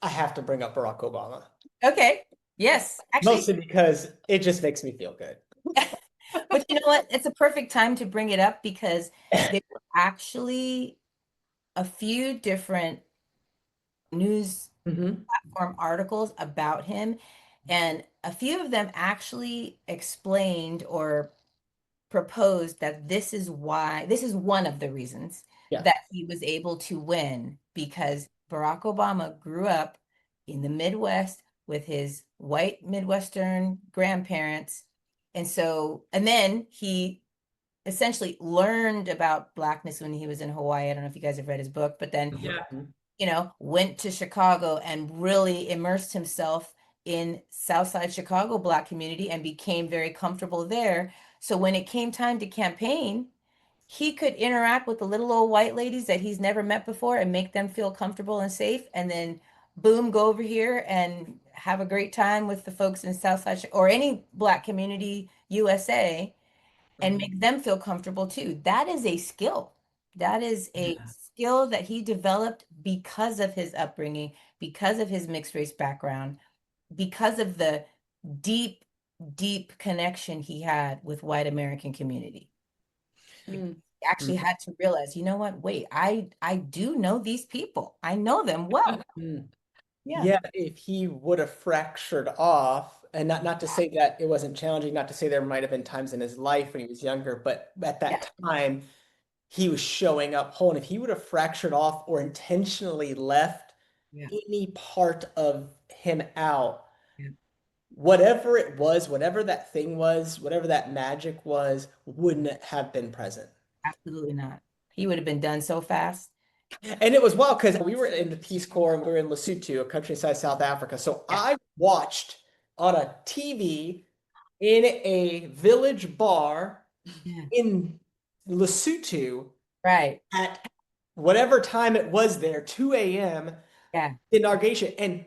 I have to bring up Barack Obama,
Okay. Yes. Actually,
mostly because it just makes me feel good.
but you know what? It's a perfect time to bring it up because there were actually a few different news
Hmm.
platform articles about him, and a few of them actually explained or proposed that this is one of the reasons
Yeah.
that he was able to win because Barack Obama grew up in the Midwest with his white Midwestern grandparents. And then he essentially learned about Blackness when he was in Hawaii. I don't know if you guys have read his book, but then
Yeah.
went to Chicago and really immersed himself in Southside Chicago Black community and became very comfortable there. So when it came time to campaign, he could interact with the little old white ladies that he's never met before and make them feel comfortable and safe. And then, boom, go over here and have a great time with the folks in Southside or any Black community USA and
Mhm.
make them feel comfortable too. That is a skill. That is a skill that he developed because of his upbringing, because of his mixed race background, because of the deep, deep connection he had with white American community.
Mm.
He actually had to realize, you know what? Wait, I do know these people. I know them well.
Mm.
Yeah.
Yeah, if he would have fractured off, and not to say that it wasn't challenging, not to say there might have been times in his life when he was younger, but at
Yeah.
that time he was showing up whole. And if he would have fractured off or intentionally left
Yeah.
any part of him out,
Yeah.
whatever it was, whatever that thing was, whatever that magic was, wouldn't have been present.
Absolutely not. He would have been done so fast.
And it was wild because we were in the Peace Corps and we were in Lesotho, a countryside South Africa. So
Yeah.
I watched on a TV in a village bar
Yeah.
in Lesotho
Right.
at whatever time it was there, 2 a.m.
Yeah.
inauguration. And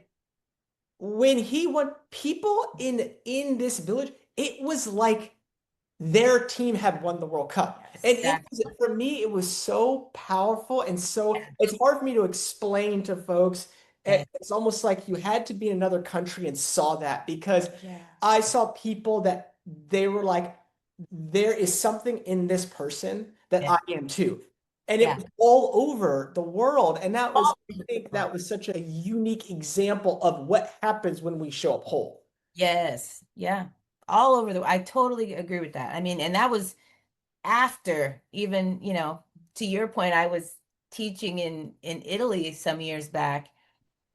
when he went, people in this village, it was like their team had won the World Cup.
Yes.
And it
That's
was, for me, it was so powerful and so,
yeah.
it's hard for me to explain to folks.
Yeah.
It's almost like you had to be in another country and saw that because
Yeah.
I saw people that they were like, there is something in this person that
Yeah.
I am too. And it
Yeah.
was all over the world. And that was,
All
I
over the
think
world.
that was such a unique example of what happens when we show up whole.
Yes. Yeah. All over I totally agree with that. I mean, and that was after even, to your point, I was teaching in Italy some years back,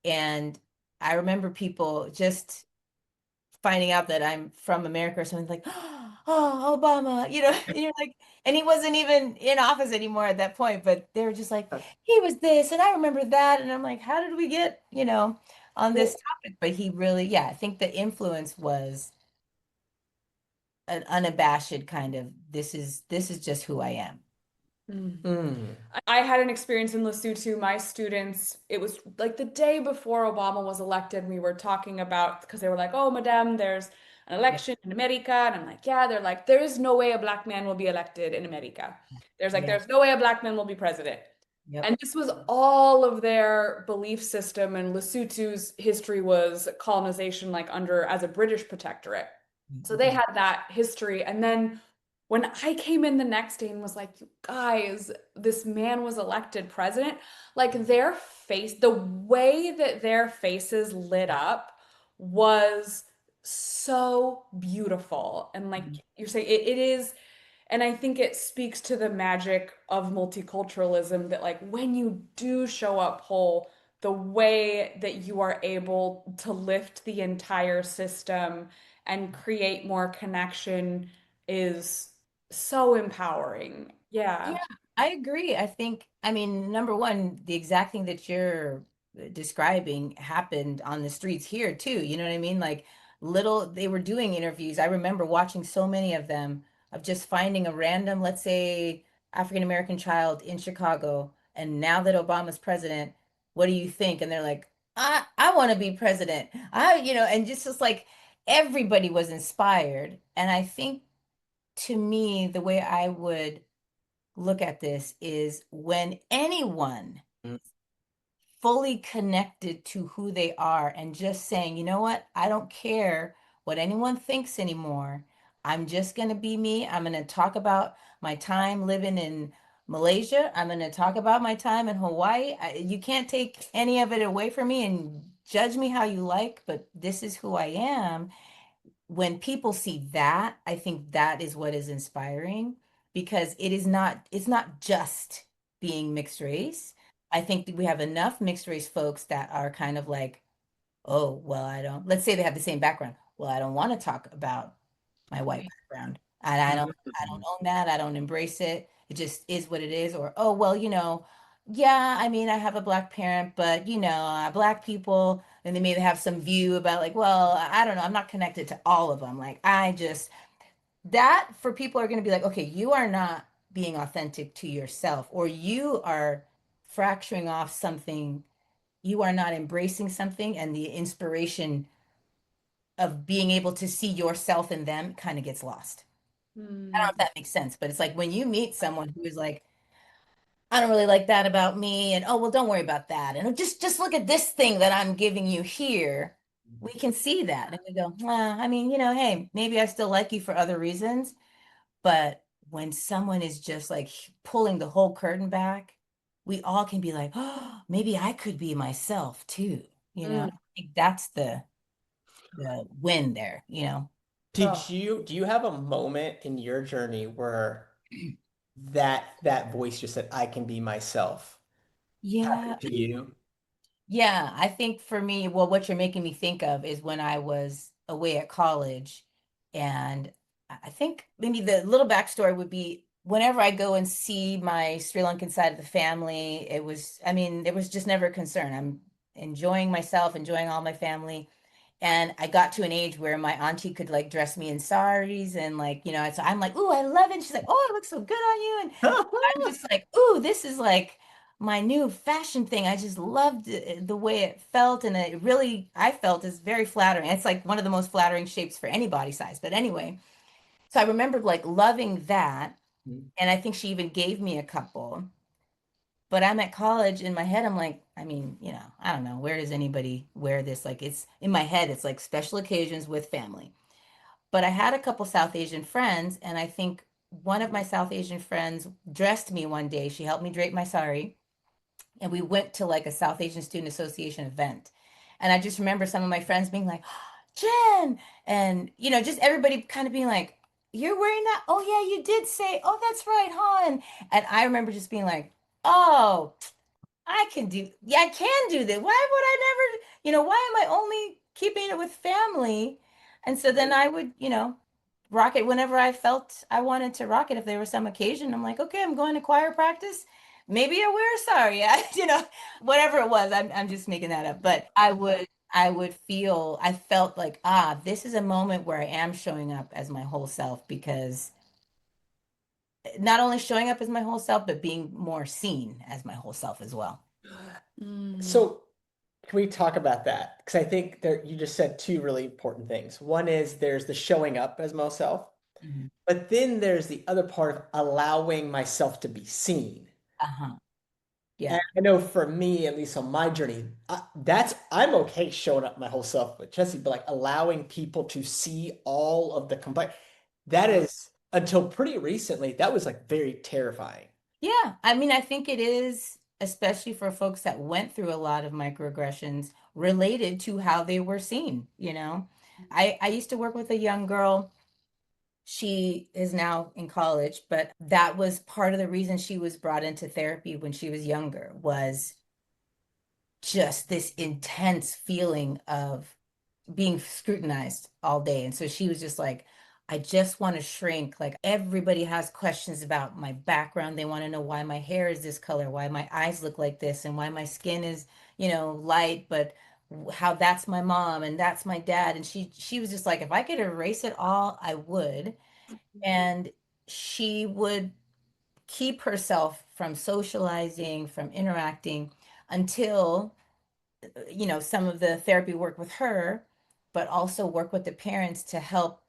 and I remember people just finding out that I'm from America or something like, oh, Obama, and you're like, and he wasn't even in office anymore at that point, but they were just like, he was this, and I remember that, and I'm like, how did we get, on this
Well,
topic? But he really, yeah, I think the influence was an unabashed kind of, this is just who I am.
Mm.
mm,
I had an experience in Lesotho. My students, it was like the day before Obama was elected. We were talking about because they were like, "Oh, madam, there's an
Yeah.
election in America," and I'm like, "Yeah." They're like, "There is no way a black man will be elected in America."
Yeah.
There's no way a black man will be president.
Yep.
And this was all of their belief system. And Lesotho's history was colonization, like under as a British protectorate. So they
Mhm.
had that history. And then when I came in the next day and was like, you guys, this man was elected president, like their face, the way that their faces lit up was so beautiful. And like
Mhm.
you're saying, it is. And I think it speaks to the magic of multiculturalism that, like, when you do show up whole, the way that you are able to lift the entire system and create more connection is so empowering.
Yeah,
Yeah.
I agree. I think, I mean, number one, the exact thing that you're describing happened on the streets here too. You know what I mean? Like they were doing interviews. I remember watching so many of them of just finding a random, let's say, African American child in Chicago. And now that Obama's president, what do you think? And they're like, I want to be president. And just like everybody was inspired. And I think to me, the way I would look at this is when anyone
Mm.
fully connected to who they are and just saying, you know what, I don't care what anyone thinks anymore. I'm just going to be me. I'm going to talk about my time living in Malaysia. I'm going to talk about my time in Hawaii. You can't take any of it away from me and judge me how you like, but this is who I am. When people see that, I think that is what is inspiring because it's not just being mixed race. I think that we have enough mixed race folks that are kind of like, oh, well, let's say they have the same background. Well, I don't want to talk about my white background. And I don't own that. I don't embrace it. It just is what it is. Or, oh, well, yeah, I mean, I have a black parent, but black people, and they may have some view about like, well, I don't know. I'm not connected to all of them. Like, that for people are going to be like, okay, you are not being authentic to yourself, or you are fracturing off something. You are not embracing something, and the inspiration of being able to see yourself in them kind of gets lost. I don't know
Mm.
if that makes sense, but it's like when you meet someone who is like, I don't really like that about me, and oh well, don't worry about that, and just look at this thing that I'm giving you here. We can see that, and we go, I mean, hey, maybe I still like you for other reasons, but when someone is just like pulling the whole curtain back, we all can be like, oh, maybe I could be myself too.
Mm.
I think that's the win there.
Oh.
Do you have a moment in your journey where that voice just said, I can be myself?
Yeah.
Happened to you?
Yeah, I think for me, well, what you're making me think of is when I was away at college. And I think maybe the little backstory would be whenever I go and see my Sri Lankan side of the family, I mean, it was just never a concern. I'm enjoying myself, enjoying all my family. And I got to an age where my auntie could like dress me in saris and like, so I'm like, ooh, I love it. And she's like, oh, it looks so good on you. And I'm just like, ooh, this is like my new fashion thing. I just loved the way it felt. And it really, I felt is very flattering. It's like one of the most flattering shapes for any body size. But anyway, so I remembered like loving that. And I think she even gave me a couple. But I'm at college in my head, I'm like, I mean, I don't know, where does anybody wear this? Like it's in my head, it's like special occasions with family. But I had a couple South Asian friends, and I think one of my South Asian friends dressed me one day. She helped me drape my sari, and we went to like a South Asian Student Association event. And I just remember some of my friends being like, Jen, and just everybody kind of being like, you're wearing that? Oh yeah, you did say, oh, that's right, huh? And I remember just being like, oh, yeah, I can do this. Why would I never, why am I only keeping it with family? And so then I would, rock it whenever I felt I wanted to rock it. If there was some occasion, I'm like, okay, I'm going to choir practice. Maybe I wear a sari. Whatever it was. I'm just making that up. But I felt like, this is a moment where I am showing up as my whole self because not only showing up as my whole self, but being more seen as my whole self as well.
Mm.
So can we talk about that? Because I think there you just said two really important things. One is there's the showing up as myself,
Mhm.
but then there's the other part of allowing myself to be seen.
Uh-huh.
And
Yeah.
I know for me, at least on my journey, I'm okay showing up my whole self with Jesse, but like allowing people to see all of the complete that is until pretty recently, that was like very terrifying.
Yeah. I mean, I think it is, especially for folks that went through a lot of microaggressions related to how they were seen. I used to work with a young girl. She is now in college, but that was part of the reason she was brought into therapy when she was younger, was just this intense feeling of being scrutinized all day. And so she was just like, I just want to shrink. Like everybody has questions about my background. They want to know why my hair is this color, why my eyes look like this, and why my skin is, light, but how that's my mom and that's my dad. And she was just like, if I could erase it all, I would. And she would keep herself from socializing, from interacting until, some of the therapy work with her, but also work with the parents to help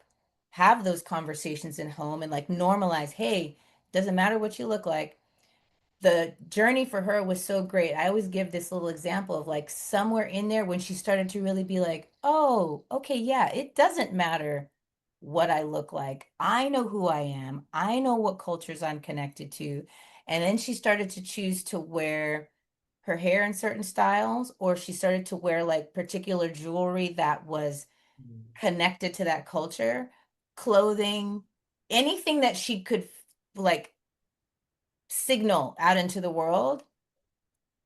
have those conversations in home and like normalize, hey, doesn't matter what you look like. The journey for her was so great. I always give this little example of like somewhere in there when she started to really be like, oh, okay, yeah, it doesn't matter what I look like. I know who I am. I know what cultures I'm connected to. And then she started to choose to wear her hair in certain styles, or she started to wear like particular jewelry that was connected to that culture, clothing, anything that she could like signal out into the world,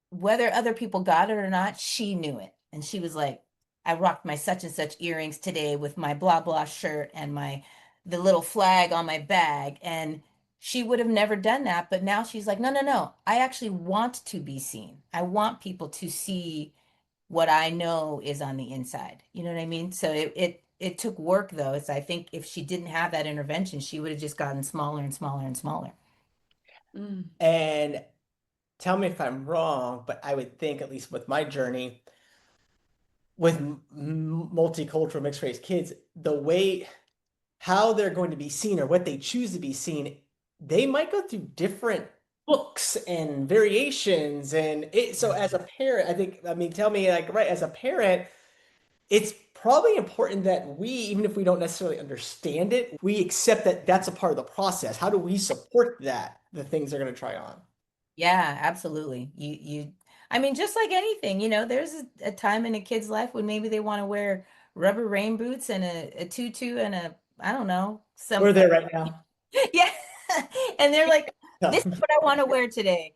whether other people got it or not, she knew it. And she was like, I rocked my such and such earrings today with my blah blah shirt and my the little flag on my bag. And she would have never done that, but now she's like, no, no, no. I actually want to be seen. I want people to see what I know is on the inside. You know what I mean? So it took work though. It's I think if she didn't have that intervention, she would have just gotten smaller and smaller and smaller.
Mm.
And tell me if I'm wrong, but I would think, at least with my journey, with multicultural mixed race kids, the way how they're going to be seen or what they choose to be seen, they might go through different books and variations. And so as a parent, I think, I mean, tell me, like, right, as a parent, it's probably important that we, even if we don't necessarily understand it, we accept that that's a part of the process. How do we support that, the things they're going to try on?
Yeah, absolutely. I mean, just like anything, there's a time in a kid's life when maybe they want to wear rubber rain boots and a tutu and I don't know,
We're
some,
there right now.
yeah. And they're like, this is what I want to wear today.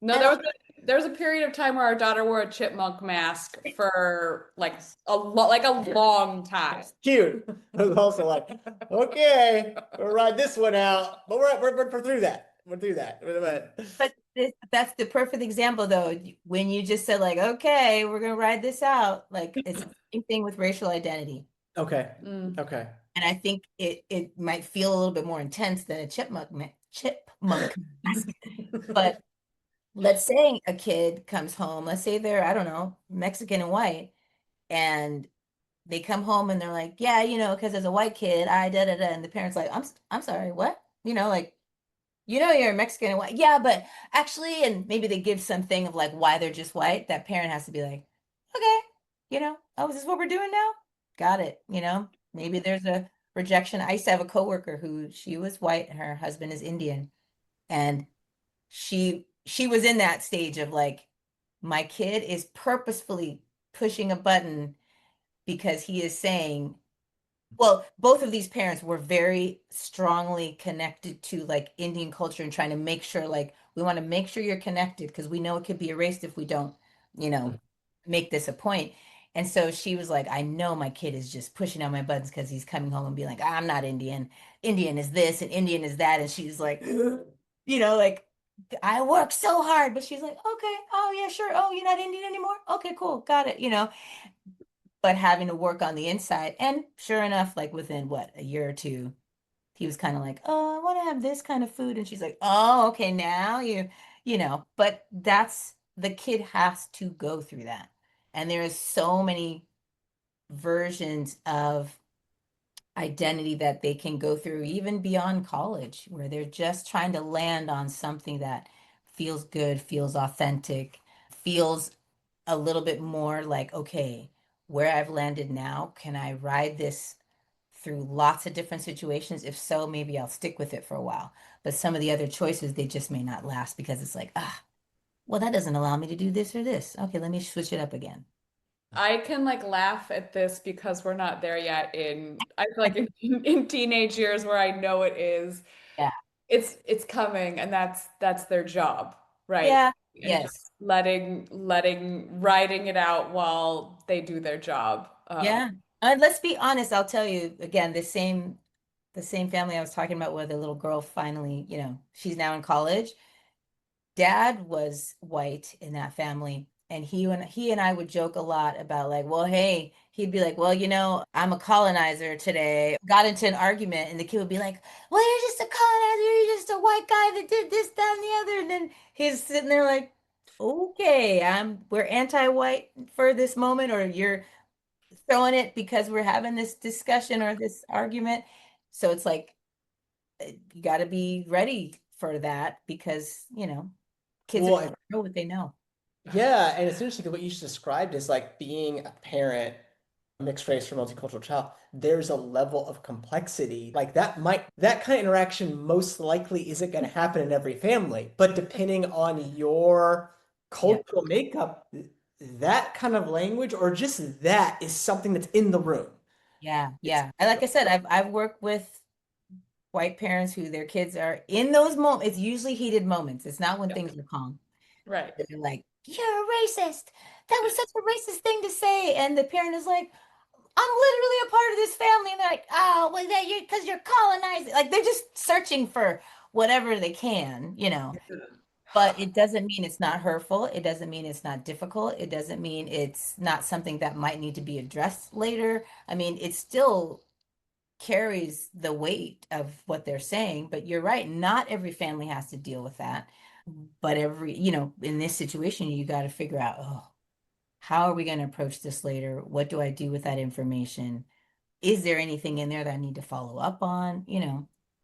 No,
And
there was a period of time where our daughter wore a chipmunk mask for like a long time.
Cute. I was also like, okay, we'll ride this one out, but we're through that. We're through that.
but that's the perfect example though, when you just said like, okay, we're gonna ride this out. Like it's the same thing with racial identity.
Okay.
Mm.
Okay.
And I think it might feel a little bit more intense than a chipmunk mask. But let's say a kid comes home, let's say they're, I don't know, Mexican and white, and they come home and they're like, yeah, because as a white kid, I da da da, and the parents like, I'm sorry, what? Like, you're Mexican and white. Yeah, but actually, and maybe they give something of like why they're just white. That parent has to be like, okay, oh, is this what we're doing now? Got it. Maybe there's a rejection. I used to have a coworker who she was white and her husband is Indian. And she was in that stage of like, my kid is purposefully pushing a button because he is saying, well, both of these parents were very strongly connected to like Indian culture and trying to make sure, like, we want to make sure you're connected because we know it could be erased if we don't, make this a point. And so she was like, I know my kid is just pushing on my buttons because he's coming home and being like, I'm not Indian. Indian is this and Indian is that. And she's like, like, I work so hard. But she's like, okay, oh, yeah, sure. Oh, you're not Indian anymore? Okay, cool. Got it. But having to work on the inside. And sure enough, like within what, a year or two, he was kind of like, oh, I want to have this kind of food. And she's like, oh, okay, now but that's the kid has to go through that. And there's so many versions of identity that they can go through, even beyond college, where they're just trying to land on something that feels good, feels authentic, feels a little bit more like, okay, where I've landed now, can I ride this through lots of different situations? If so, maybe I'll stick with it for a while. But some of the other choices, they just may not last because it's like, well, that doesn't allow me to do this or this. Okay, let me switch it up again.
I can like laugh at this because we're not there yet I feel like in teenage years where I know it is.
Yeah.
It's coming and that's their job, right?
Yeah.
And
Yes.
just riding it out while they do their job.
Yeah. Let's be honest. I'll tell you again, the same. the same family I was talking about where the little girl finally, she's now in college. Dad was white in that family. And he and I would joke a lot about like, well, hey, he'd be like, well, I'm a colonizer today. Got into an argument, and the kid would be like, well, you're just a colonizer, you're just a white guy that did this, that, and the other. And then he's sitting there like, okay, we're anti-white for this moment, or you're throwing it because we're having this discussion or this argument. So it's like you got to be ready for that because, kids are
Well,
going to know what they know.
yeah, and it's interesting 'cause what you just described is like being a parent, mixed race or multicultural child. There's a level of complexity. Like that kind of interaction most likely isn't going to happen in every family, but depending on your
Yeah.
cultural makeup, that kind of language or just that is something that's in the room.
Yeah.
It's
Yeah. And like I said, I've worked with white parents who their kids are in those moments. It's usually heated moments. It's not when
Yeah.
things are calm.
Right.
They're like, you're a racist. That was such a racist thing to say. And the parent is like, I'm literally a part of this family. And they're like, oh, well, that you because you're colonizing. Like they're just searching for whatever they can. But it doesn't mean it's not hurtful. It doesn't mean it's not difficult. It doesn't mean it's not something that might need to be addressed later. I mean, it still carries the weight of what they're saying, but you're right. Not every family has to deal with that. But in this situation, you got to figure out, oh, how are we going to approach this later? What do I do with that information? Is there anything in there that I need to follow up on?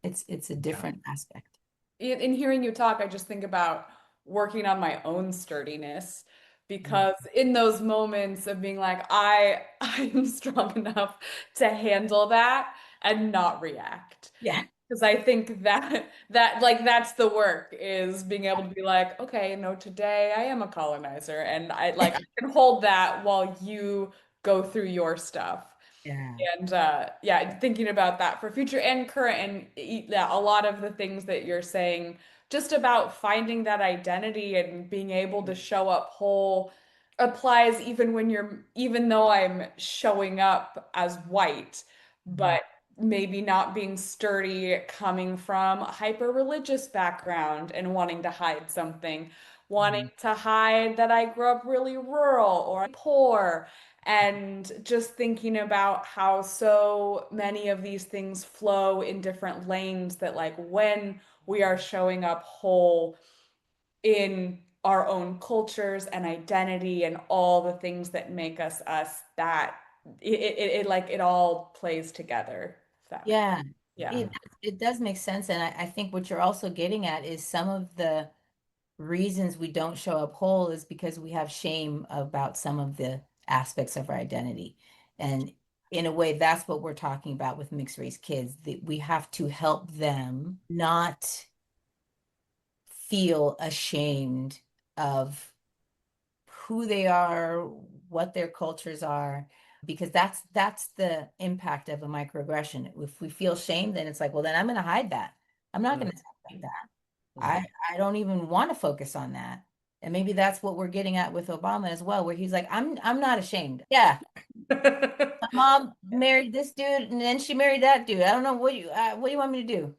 It's a
Yeah.
different aspect.
In hearing you talk, I just think about working on my own sturdiness
Mhm.
because in those moments of being like, I am strong enough to handle that and not react.
Yeah.
Because I think that like that's the work is being able to be like, okay, no, today I am a colonizer and I can hold that while you go through your stuff.
Yeah.
And yeah, thinking about that for future and current, and yeah, a lot of the things that you're saying, just about finding that identity and being able to show up whole applies even though I'm showing up as white,
Mhm.
but maybe not being sturdy coming from a hyper religious background and wanting to hide something, wanting
Mhm.
to hide that I grew up really rural or poor and just thinking about how so many of these things flow in different lanes that like when we are showing up whole in our own cultures and identity and all the things that make us us, that it like it all plays together. If that makes
Yeah.
Yeah.
It does make sense. And I think what you're also getting at is some of the reasons we don't show up whole is because we have shame about some of the aspects of our identity. And in a way, that's what we're talking about with mixed race kids, that we have to help them not feel ashamed of who they are, what their cultures are, because that's the impact of a microaggression. If we feel shame, then it's like, well, then I'm going to hide that. I'm not going
Mhm.
to talk like that. I
Mhm.
I don't even want to focus on that. And maybe that's what we're getting at with Obama as well, where he's like, I'm not ashamed. Yeah, my mom married this dude, and then she married that dude. I don't know what do you want me to do?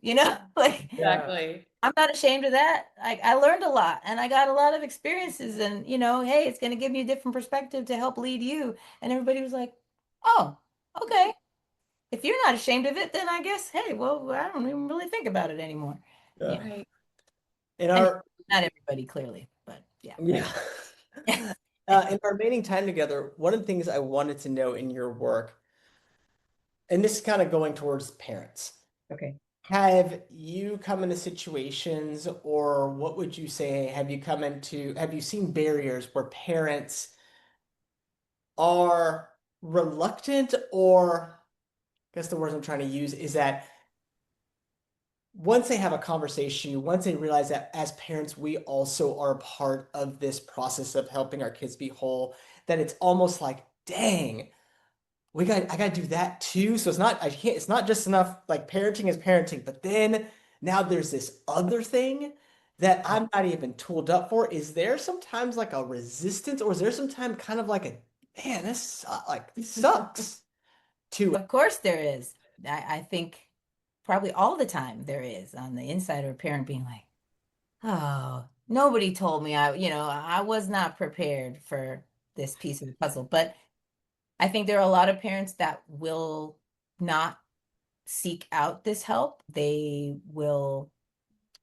Like
Yeah.
Exactly.
I'm not ashamed of that. I learned a lot, and I got a lot of experiences, and hey, it's going to give me a different perspective to help lead you. And everybody was like, oh, okay. If you're not ashamed of it, then I guess, hey, well, I don't even really think about it anymore. Yeah.
Yeah.
Right.
In
And
our
not everybody, clearly, but yeah.
Yeah. In our remaining time together, one of the things I wanted to know in your work, and this is kind of going towards parents,
Okay.
have you come into situations, or what would you say, have you seen barriers where parents are reluctant, or I guess the words I'm trying to use is that once they have a conversation, once they realize that as parents, we also are a part of this process of helping our kids be whole, that it's almost like, dang, I gotta do that too. So it's not just enough like parenting is parenting, but then now there's this other thing that I'm not even tooled up for. Is there sometimes like a resistance, or is there sometimes kind of like a man, this sucks to
Of course there is. I think probably all the time there is on the inside of a parent being like, oh, nobody told me I was not prepared for this piece of the puzzle. But I think there are a lot of parents that will not seek out this help. They will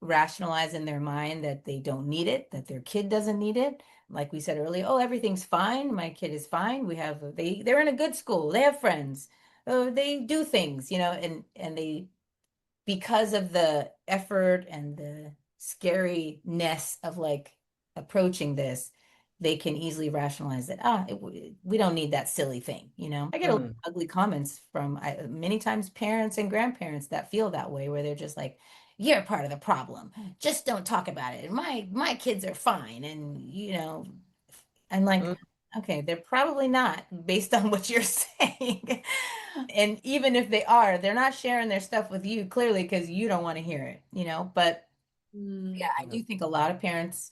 rationalize in their mind that they don't need it, that their kid doesn't need it. Like we said earlier, oh, everything's fine. My kid is fine. They're in a good school. They have friends. Oh, they do things, and they, because of the effort and the scariness of like approaching this, they can easily rationalize that, we don't need that silly thing, I get a lot of ugly comments from many times parents and grandparents that feel that way, where they're just like, you're part of the problem, just don't talk about it, my kids are fine. And I'm like, okay, they're probably not, based on what you're saying. And even if they are, they're not sharing their stuff with you, clearly, because you don't want to hear it, But yeah, I do think a lot of parents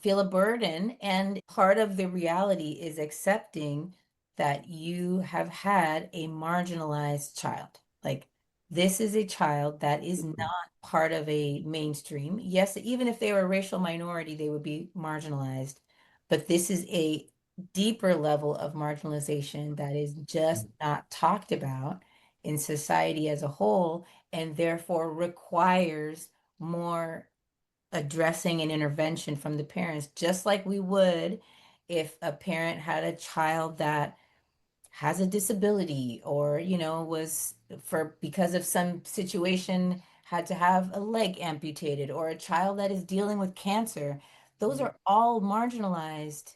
feel a burden. And part of the reality is accepting that you have had a marginalized child. Like, this is a child that is not part of a mainstream. Yes, even if they were a racial minority, they would be marginalized. But this is a deeper level of marginalization that is just not talked about in society as a whole, and therefore requires more addressing and intervention from the parents, just like we would if a parent had a child that has a disability, or was, for because of some situation, had to have a leg amputated, or a child that is dealing with cancer. Those are all marginalized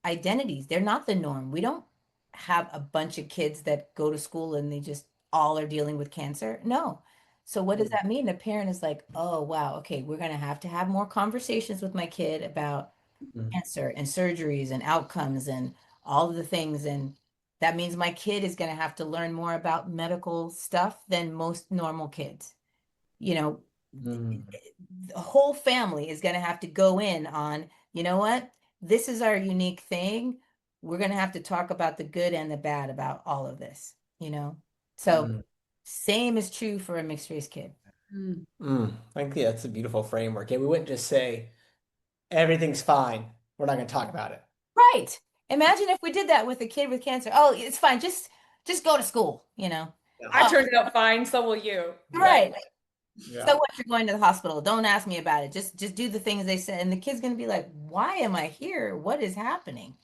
identities. They're not the norm. We don't have a bunch of kids that go to school and they just all are dealing with cancer. No. So what does that mean? The parent is like, oh, wow, okay, we're going to have more conversations with my kid about cancer and surgeries and outcomes and all of the things. And that means my kid is going to have to learn more about medical stuff than most normal kids. The whole family is going to have to go in on, what? This is our unique thing. We're going to have to talk about the good and the bad about all of this, So same is true for a mixed race kid.
I think that's a beautiful framework. And we wouldn't just say everything's fine. We're not going to talk about it.
Right. Imagine if we did that with a kid with cancer. Oh, it's fine. Just go to school,
I turned out fine, so will you.
Right.
Yeah.
So what, you're going to the hospital? Don't ask me about it. Just do the things they said. And the kid's going to be like, why am I here? What is happening?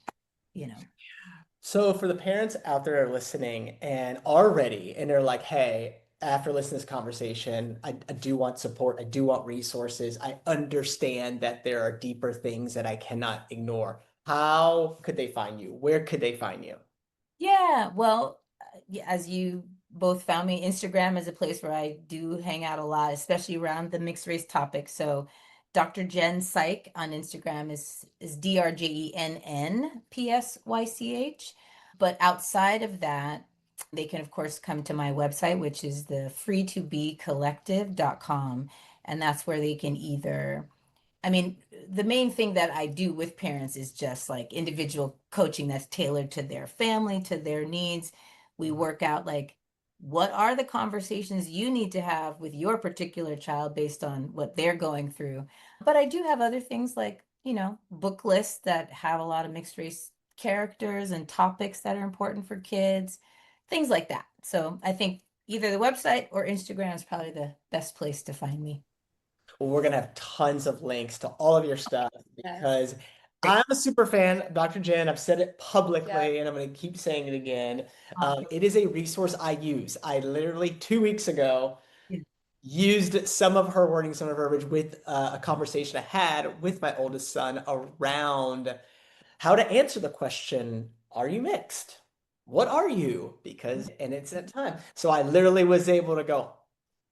So for the parents out there listening and are ready, and they're like, hey, after listening to this conversation, I do want support. I do want resources. I understand that there are deeper things that I cannot ignore. How could they find you? Where could they find you?
Yeah, well, as you both found me, Instagram is a place where I do hang out a lot, especially around the mixed race topic. So Dr. Jenn Psych on Instagram is DrJennPsych. But outside of that, they can, of course, come to my website, which is the freetobecollective.com. And that's where they can either, I mean, the main thing that I do with parents is just like individual coaching that's tailored to their family, to their needs. We work out like, what are the conversations you need to have with your particular child based on what they're going through. But I do have other things like, book lists that have a lot of mixed race characters and topics that are important for kids, things like that. So I think either the website or Instagram is probably the best place to find me.
Well, we're going to have tons of links to all of your stuff
Yes.
because I'm a super fan of Dr. Jenn. I've said it publicly
Yeah.
and I'm going to keep saying it again. It is a resource I use. I literally 2 weeks ago
Yeah.
used some of her wording, some of her verbiage with a conversation I had with my oldest son around how to answer the question, are you mixed? What are you? Because, and it's that time. So I literally was able to go,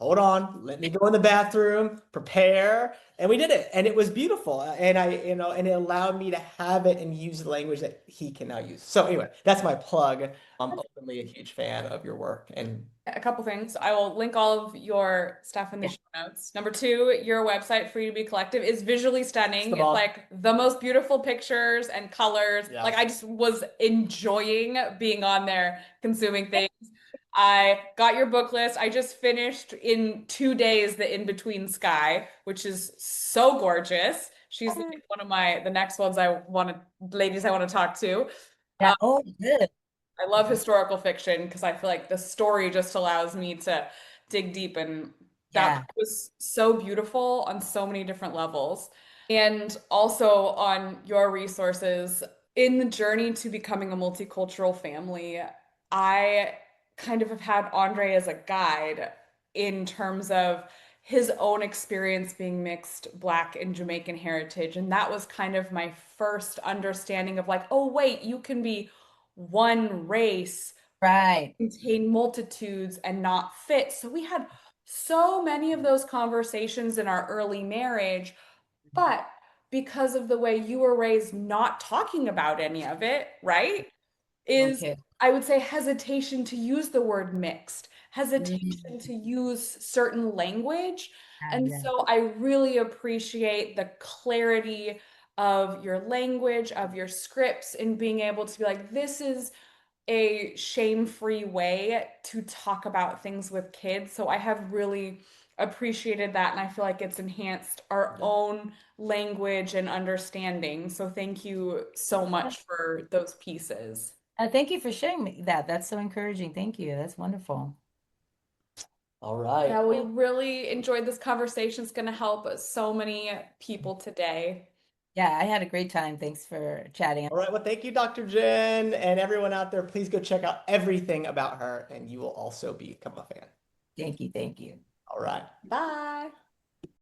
hold on, let me go in the bathroom, prepare, and we did it. And it was beautiful. And and it allowed me to have it and use the language that he can now use. So anyway, that's my plug. I'm openly a huge fan of your work. And
A couple things. I will link all of your stuff in the show notes. Number two, your website, Free to Be Collective, is visually stunning. It's like the most beautiful pictures and colors.
Yeah.
Like I just was enjoying being on there, consuming things. I got your book list. I just finished in 2 days the In Between Sky, which is so gorgeous. She's like one of the next ones ladies I want to talk to.
Yeah. Oh, good.
I love historical fiction because I feel like the story just allows me to dig deep, and that
Yeah.
was so beautiful on so many different levels. And also on your resources in the journey to becoming a multicultural family, I kind of have had Andre as a guide in terms of his own experience being mixed Black and Jamaican heritage. And that was kind of my first understanding of like, oh, wait, you can be one race,
Right.
contain multitudes, and not fit. So we had so many of those conversations in our early marriage, but because of the way you were raised, not talking about any of it, right? Is
Okay.
I would say hesitation to use the word mixed,
Mm,
hesitation to use certain language.
yeah,
And
yeah.
so I really appreciate the clarity of your language, of your scripts, and being able to be like, this is a shame-free way to talk about things with kids. So I have really appreciated that, and I feel like it's enhanced our own language and understanding. So thank you so much for those pieces.
Thank you for sharing that. That's so encouraging. Thank you. That's wonderful.
All right.
Yeah, we
Well,
really enjoyed this conversation. It's going to help so many people today.
Yeah, I had a great time. Thanks for chatting.
all right. Well, thank you, Dr. Jen, and everyone out there. Please go check out everything about her, and you will also become a fan.
Thank you. Thank you.
All right.
Bye.